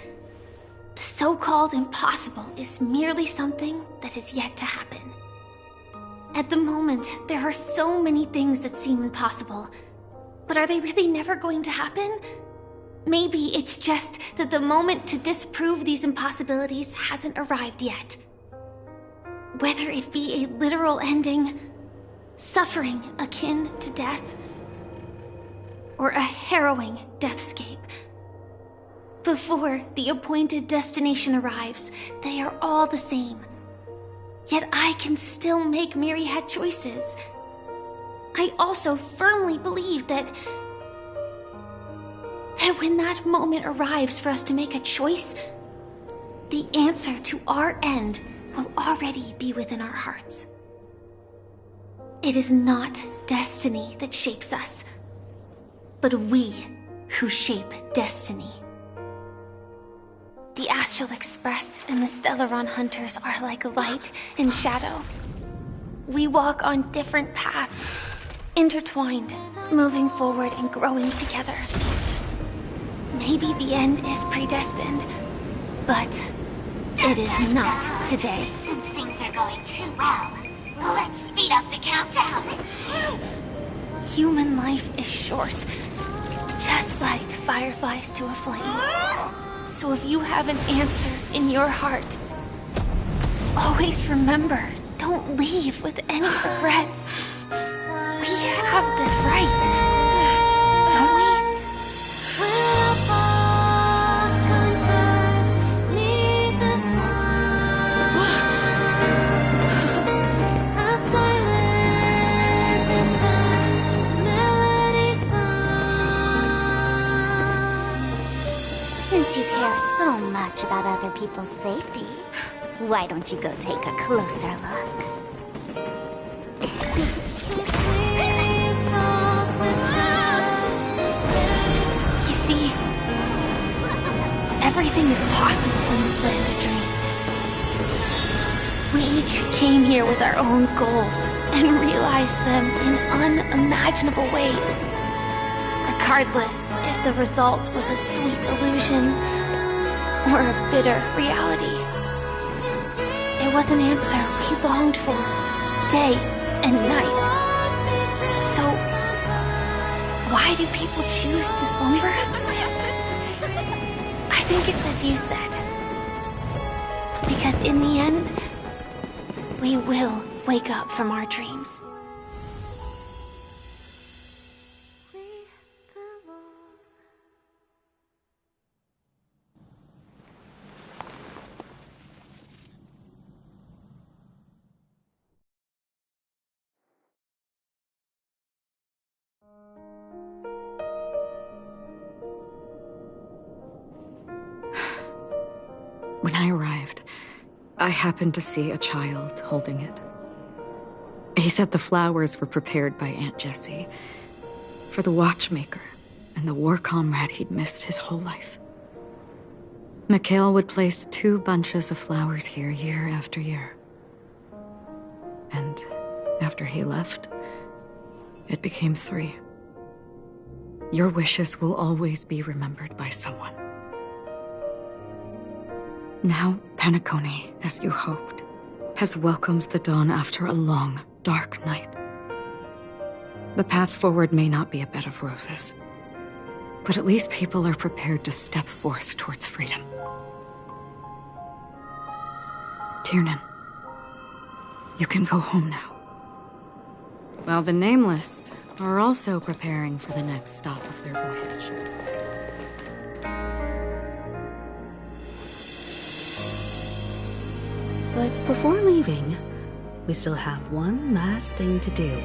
The so-called impossible is merely something that is yet to happen. At the moment, there are so many things that seem impossible. But are they really never going to happen? Maybe it's just that the moment to disprove these impossibilities hasn't arrived yet. Whether it be a literal ending, suffering akin to death, or a harrowing deathscape. Before the appointed destination arrives, they are all the same. Yet I can still make myriad choices. I also firmly believe that when that moment arrives for us to make a choice, the answer to our end will already be within our hearts. It is not destiny that shapes us, but we who shape destiny. The Astral Express and the Stellaron Hunters are like light and shadow. We walk on different paths, intertwined, moving forward and growing together. Maybe the end is predestined, but it is not today. Since things are going too well, let's speed up the countdown. Human life is short, just like fireflies to a flame. So if you have an answer in your heart, always remember, don't leave with any regrets. We have this right, don't we? Since you care so much about other people's safety, why don't you go take a closer look? You see, everything is possible in this land of dreams. We each came here with our own goals and realized them in unimaginable ways. Regardless if the result was a sweet illusion or a bitter reality. It was an answer we longed for, day and night. So, why do people choose to slumber? I think it's as you said. Because in the end, we will wake up from our dreams. When I arrived, I happened to see a child holding it. He said the flowers were prepared by Aunt Jessie for the watchmaker and the war comrade he'd missed his whole life. Mikhail would place 2 bunches of flowers here year after year. And after he left, it became 3. Your wishes will always be remembered by someone. Now, Penacony, as you hoped, has welcomed the dawn after a long, dark night. The path forward may not be a bed of roses, but at least people are prepared to step forth towards freedom. Tiernan, you can go home now. While the Nameless are also preparing for the next stop of their voyage. But before leaving, we still have one last thing to do.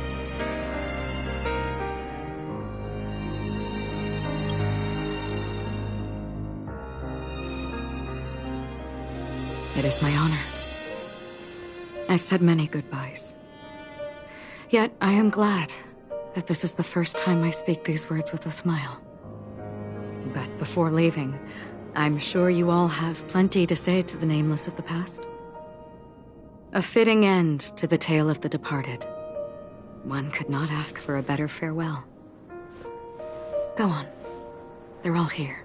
It is my honor. I've said many goodbyes. Yet I am glad that this is the first time I speak these words with a smile. But before leaving, I'm sure you all have plenty to say to the Nameless of the past. A fitting end to the tale of the departed. One could not ask for a better farewell. Go on. They're all here.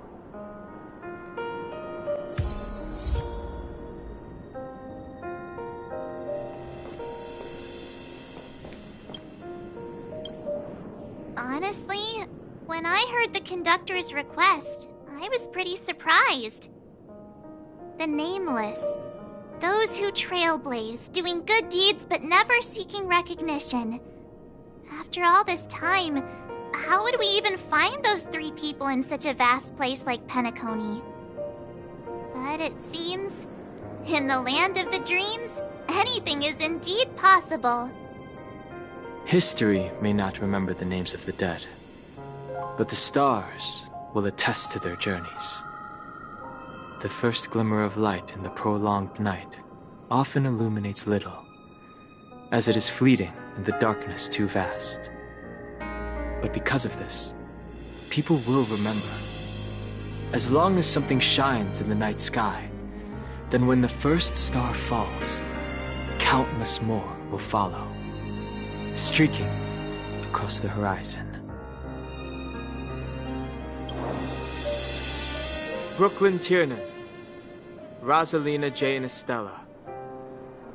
heard the conductor's request, I was pretty surprised. The Nameless. Those who trailblaze, doing good deeds but never seeking recognition. After all this time, how would we even find those 3 people in such a vast place like Penacony? But it seems, in the land of the dreams, anything is indeed possible. History may not remember the names of the dead, but the stars will attest to their journeys. The first glimmer of light in the prolonged night often illuminates little, as it is fleeting in the darkness too vast. But because of this, people will remember. As long as something shines in the night sky, then when the first star falls, countless more will follow, streaking across the horizon. Brooklyn Tiernan, Rosalina J. and Estella,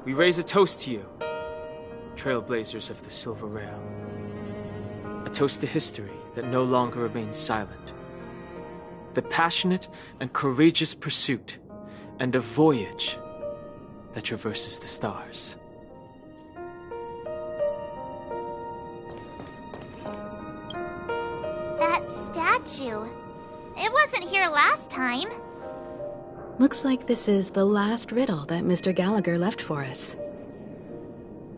we raise a toast to you, trailblazers of the Silver Rail. A toast to history that no longer remains silent. The passionate and courageous pursuit, and a voyage that traverses the stars. That statue. It wasn't here last time. Looks like this is the last riddle that Mr. Gallagher left for us.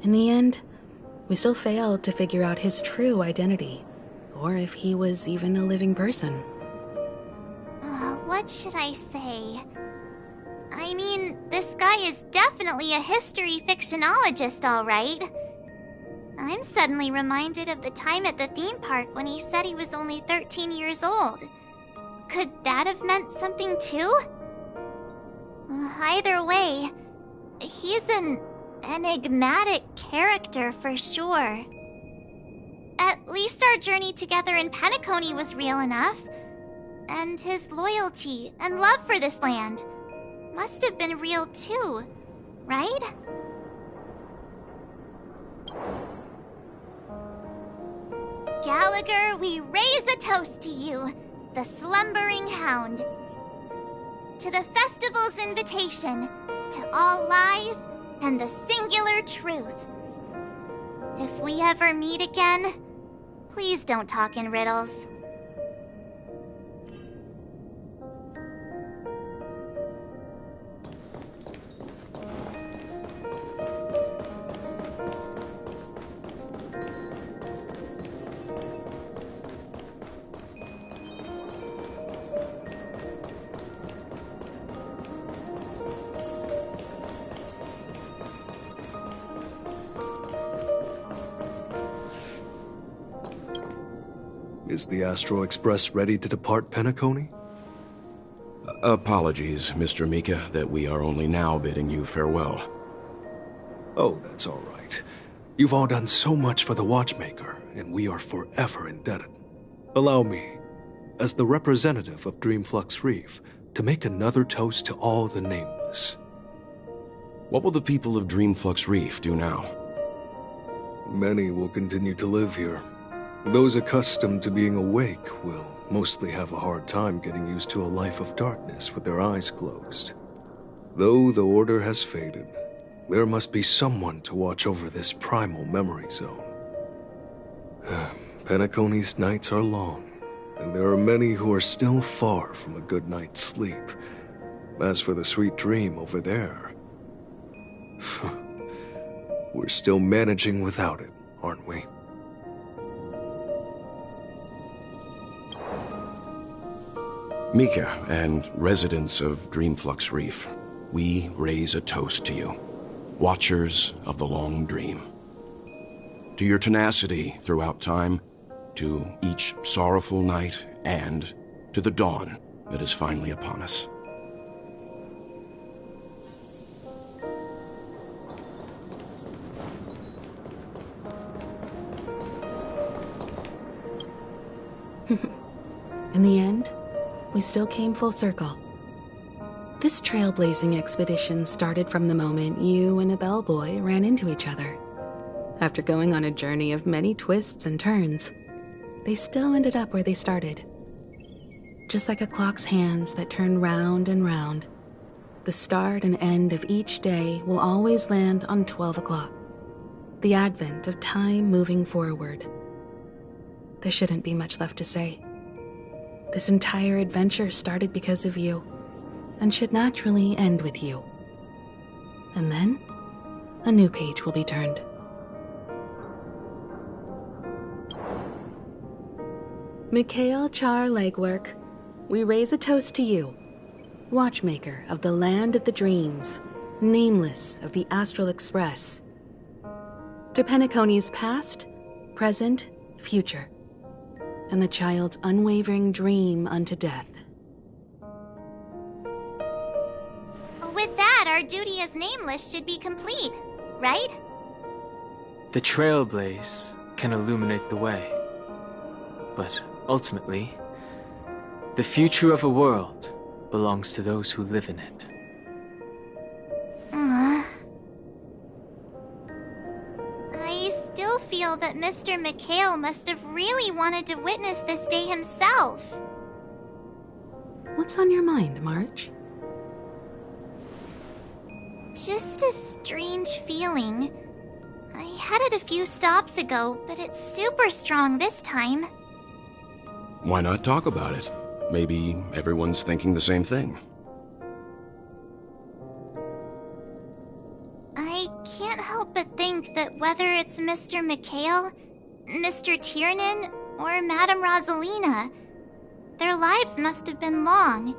In the end, we still failed to figure out his true identity, or if he was even a living person. What should I say? I mean, this guy is definitely a history fictionologist, all right. I'm suddenly reminded of the time at the theme park when he said he was only 13 years old. Could that have meant something too? Either way, he's an enigmatic character for sure. At least our journey together in Penacony was real enough. And his loyalty and love for this land must have been real too, right? Gallagher, we raise a toast to you, the slumbering hound. To the festival's invitation, to all lies and the singular truth. If we ever meet again, please don't talk in riddles. Is the Astro Express ready to depart Penacony? Apologies, Mr. Mika, that we are only now bidding you farewell. Oh, that's all right. You've all done so much for the Watchmaker, and we are forever indebted. Allow me, as the representative of Dreamflux Reef, to make another toast to all the Nameless. What will the people of Dreamflux Reef do now? Many will continue to live here. Those accustomed to being awake will mostly have a hard time getting used to a life of darkness with their eyes closed. Though the order has faded, there must be someone to watch over this primal memory zone. Penacony's nights are long, and there are many who are still far from a good night's sleep. As for the sweet dream over there, we're still managing without it, aren't we? Mika and residents of Dreamflux Reef, we raise a toast to you, watchers of the long dream. To your tenacity throughout time, to each sorrowful night, and to the dawn that is finally upon us. In the end, we still came full circle. This trailblazing expedition started from the moment you and a bellboy ran into each other. After going on a journey of many twists and turns, they still ended up where they started, Just like a clock's hands that turn round and round, the start and end of each day will always land on 12 o'clock. The advent of time moving forward. There shouldn't be much left to say. This entire adventure started because of you, and should naturally end with you. And then, a new page will be turned. Mikhail Char Legwork, we raise a toast to you, watchmaker of the land of the dreams, nameless of the Astral Express. To Penacony's past, present, future, and the child's unwavering dream unto death. With that, our duty as Nameless should be complete, right? The Trailblaze can illuminate the way. But ultimately, the future of a world belongs to those who live in it. I still feel that Mr. Mikhail must have really wanted to witness this day himself. What's on your mind, March? Just a strange feeling. I had it a few stops ago, but it's super strong this time. Why not talk about it? Maybe everyone's thinking the same thing. I can't help but think that whether it's Mr. Mikhail, Mr. Tiernan, or Madame Rosalina, their lives must have been long,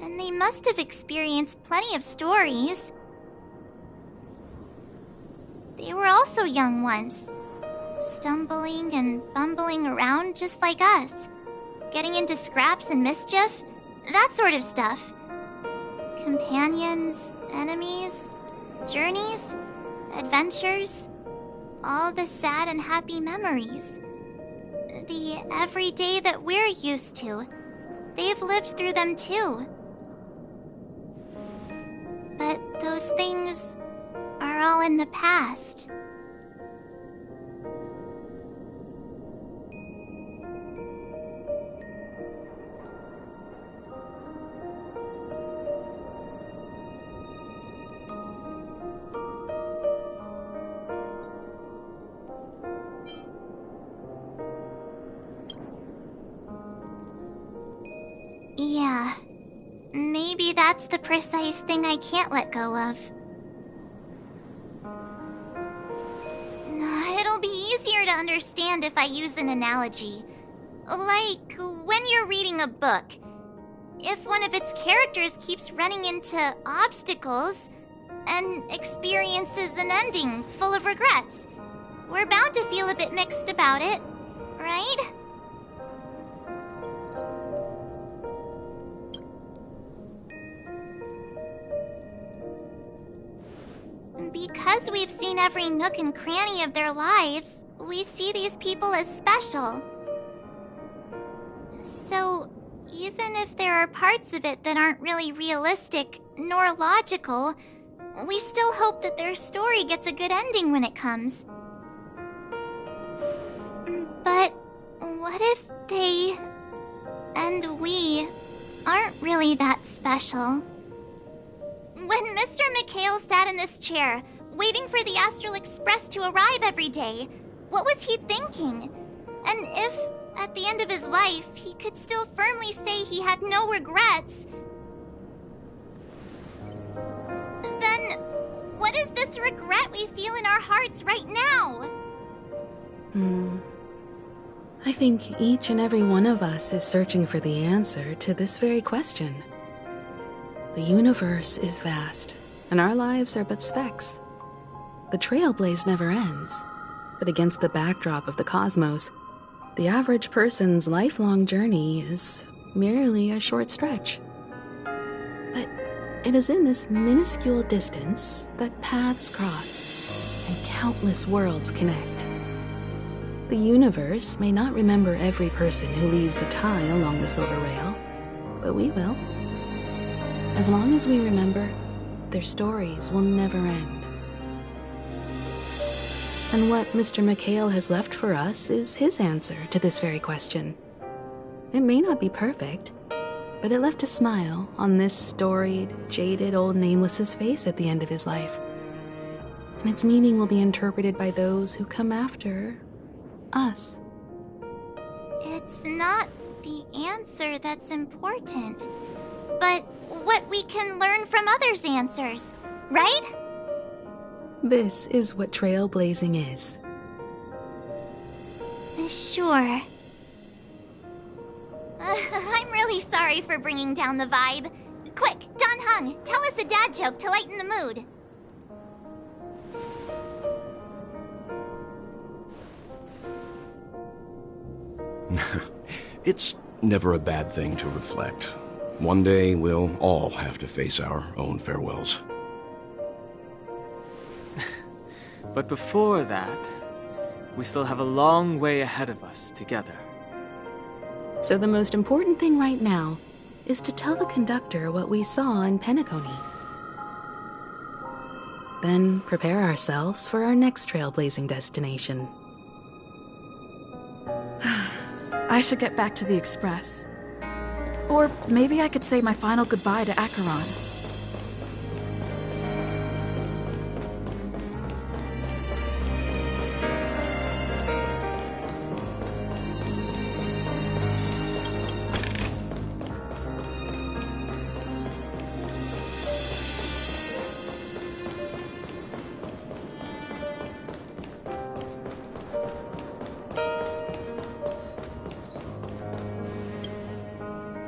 and they must have experienced plenty of stories. They were also young once, stumbling and bumbling around just like us, getting into scraps and mischief, that sort of stuff. Companions, enemies, journeys, adventures, all the sad and happy memories. The everyday that we're used to, they've lived through them too. But those things are all in the past. Yeah, maybe that's the precise thing I can't let go of. It'll be easier to understand if I use an analogy. Like when you're reading a book. If one of its characters keeps running into obstacles and experiences an ending full of regrets, we're bound to feel a bit mixed about it, right? Because we've seen every nook and cranny of their lives, we see these people as special. So, even if there are parts of it that aren't really realistic nor logical, we still hope that their story gets a good ending when it comes. But what if they and we aren't really that special? When Mr. Mikhail sat in this chair, waiting for the Astral Express to arrive every day, what was he thinking? And if, at the end of his life, he could still firmly say he had no regrets, then what is this regret we feel in our hearts right now? I think each and every one of us is searching for the answer to this very question. The universe is vast, and our lives are but specks. The Trailblaze never ends, but against the backdrop of the cosmos, the average person's lifelong journey is merely a short stretch. But it is in this minuscule distance that paths cross and countless worlds connect. The universe may not remember every person who leaves a tie along the silver rail, but we will. As long as we remember, their stories will never end. And what Mr. Mikhail has left for us is his answer to this very question. It may not be perfect, but it left a smile on this storied, jaded old Nameless's face at the end of his life. And its meaning will be interpreted by those who come after us. It's not the answer that's important, but what we can learn from others' answers, right? This is what trailblazing is. Sure. I'm really sorry for bringing down the vibe. Quick, Don Hung, tell us a dad joke to lighten the mood. It's never a bad thing to reflect. One day, we'll all have to face our own farewells. But before that, we still have a long way ahead of us together. So the most important thing right now is to tell the conductor what we saw in Penacony. Then prepare ourselves for our next trailblazing destination. I should get back to the Express. Or maybe I could say my final goodbye to Acheron.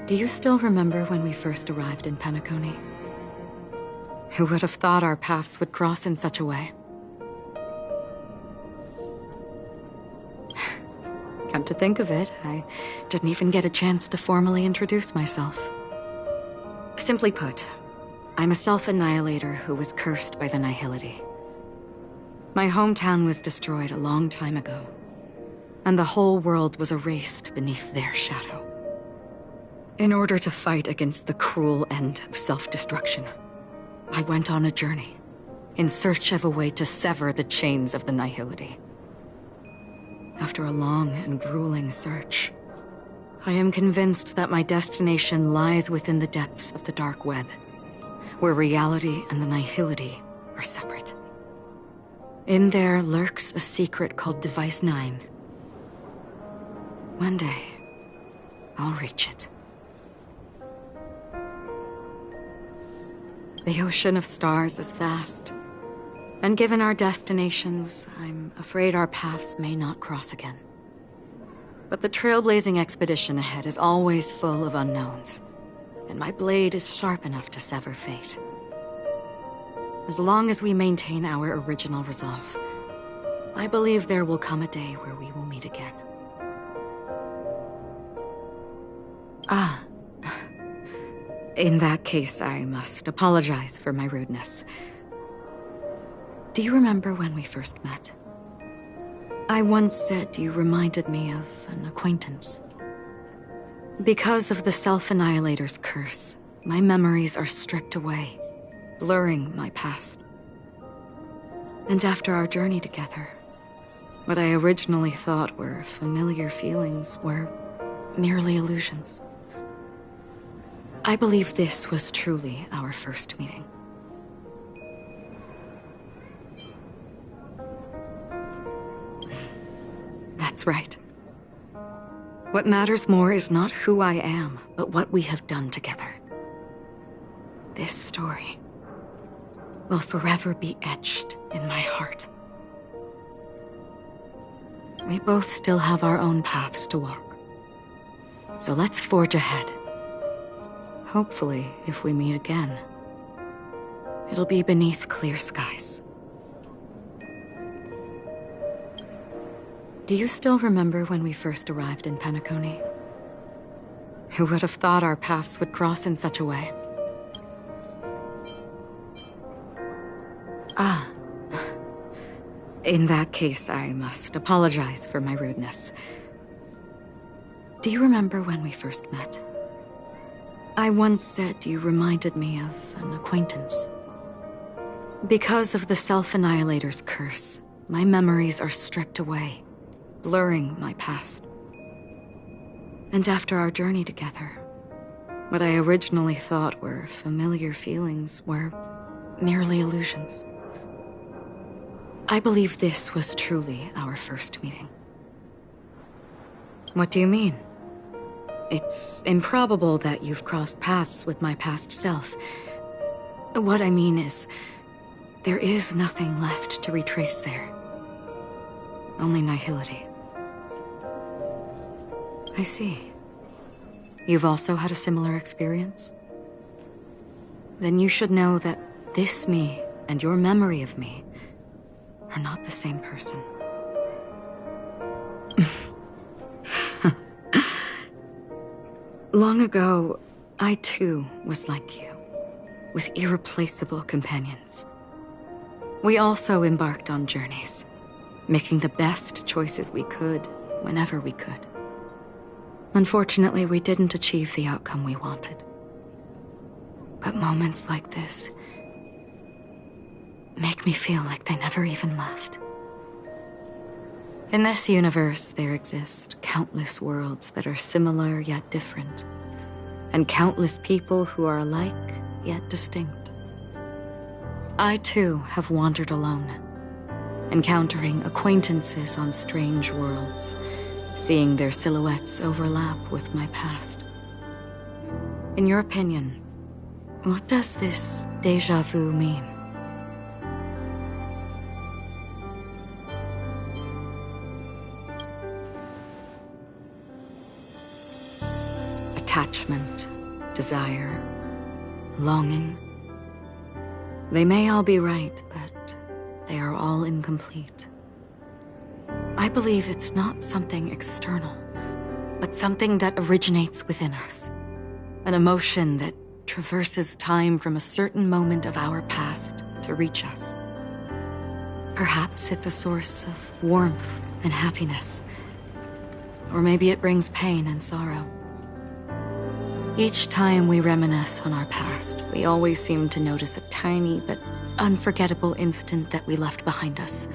Do you still remember when we first arrived in Penacony? Who would have thought our paths would cross in such a way? Come to think of it, I didn't even get a chance to formally introduce myself. Simply put, I'm a self-annihilator who was cursed by the Nihility. My hometown was destroyed a long time ago, and the whole world was erased beneath their shadow. In order to fight against the cruel end of self-destruction, I went on a journey, in search of a way to sever the chains of the Nihility. After a long and grueling search, I am convinced that my destination lies within the depths of the dark web, where reality and the Nihility are separate. In there lurks a secret called Device 9. One day, I'll reach it. The ocean of stars is vast, and given our destinations, I'm afraid our paths may not cross again. But the trailblazing expedition ahead is always full of unknowns, and my blade is sharp enough to sever fate. As long as we maintain our original resolve, I believe there will come a day where we will meet again. In that case, I must apologize for my rudeness. Do you remember when we first met? I once said you reminded me of an acquaintance. Because of the Self-Annihilator's curse, my memories are stripped away, blurring my past. And after our journey together, what I originally thought were familiar feelings were merely illusions. I believe this was truly our first meeting. That's right. What matters more is not who I am, but what we have done together. This story will forever be etched in my heart. We both still have our own paths to walk. So let's forge ahead. Hopefully, if we meet again, it'll be beneath clear skies. Do you still remember when we first arrived in Penacony? Who would have thought our paths would cross in such a way? In that case, I must apologize for my rudeness. Do you remember when we first met? I once said you reminded me of an acquaintance. Because of the Self-Annihilator's curse, my memories are stripped away, blurring my past. And after our journey together, What I originally thought were familiar feelings were merely illusions. I believe this was truly our first meeting. What do you mean? It's improbable that you've crossed paths with my past self. What I mean is, there is nothing left to retrace there. Only nihility. I see. You've also had a similar experience? Then you should know that this me and your memory of me are not the same person. Long ago, I too was like you, with irreplaceable companions. We also embarked on journeys, making the best choices we could, whenever we could. Unfortunately, we didn't achieve the outcome we wanted. But moments like this make me feel like they never even left. In this universe, there exist countless worlds that are similar yet different, and countless people who are alike yet distinct. I too have wandered alone, encountering acquaintances on strange worlds, seeing their silhouettes overlap with my past. In your opinion, what does this déjà vu mean? Attachment, desire, longing. They may all be right, but they are all incomplete. I believe it's not something external, but something that originates within us. An emotion that traverses time from a certain moment of our past to reach us. Perhaps it's a source of warmth and happiness. Or maybe it brings pain and sorrow. Each time we reminisce on our past, we always seem to notice a tiny but unforgettable instant that we left behind us,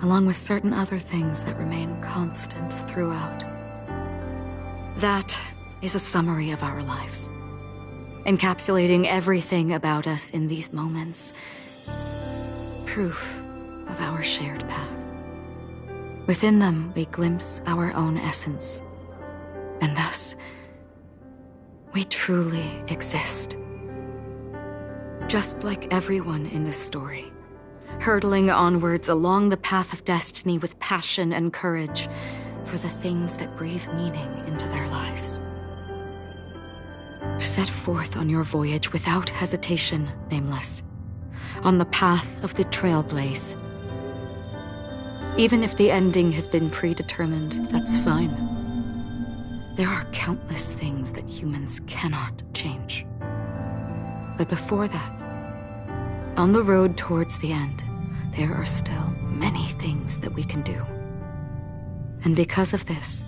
along with certain other things that remain constant throughout. That is a summary of our lives, encapsulating everything about us in these moments. Proof of our shared path. Within them, we glimpse our own essence, and thus, we truly exist. Just like everyone in this story, hurtling onwards along the path of destiny with passion and courage for the things that breathe meaning into their lives. Set forth on your voyage without hesitation, Nameless, on the path of the Trailblaze. Even if the ending has been predetermined, that's fine. There are countless things that humans cannot change. But before that, on the road towards the end, there are still many things that we can do. And because of this,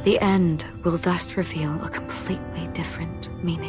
the end will thus reveal a completely different meaning.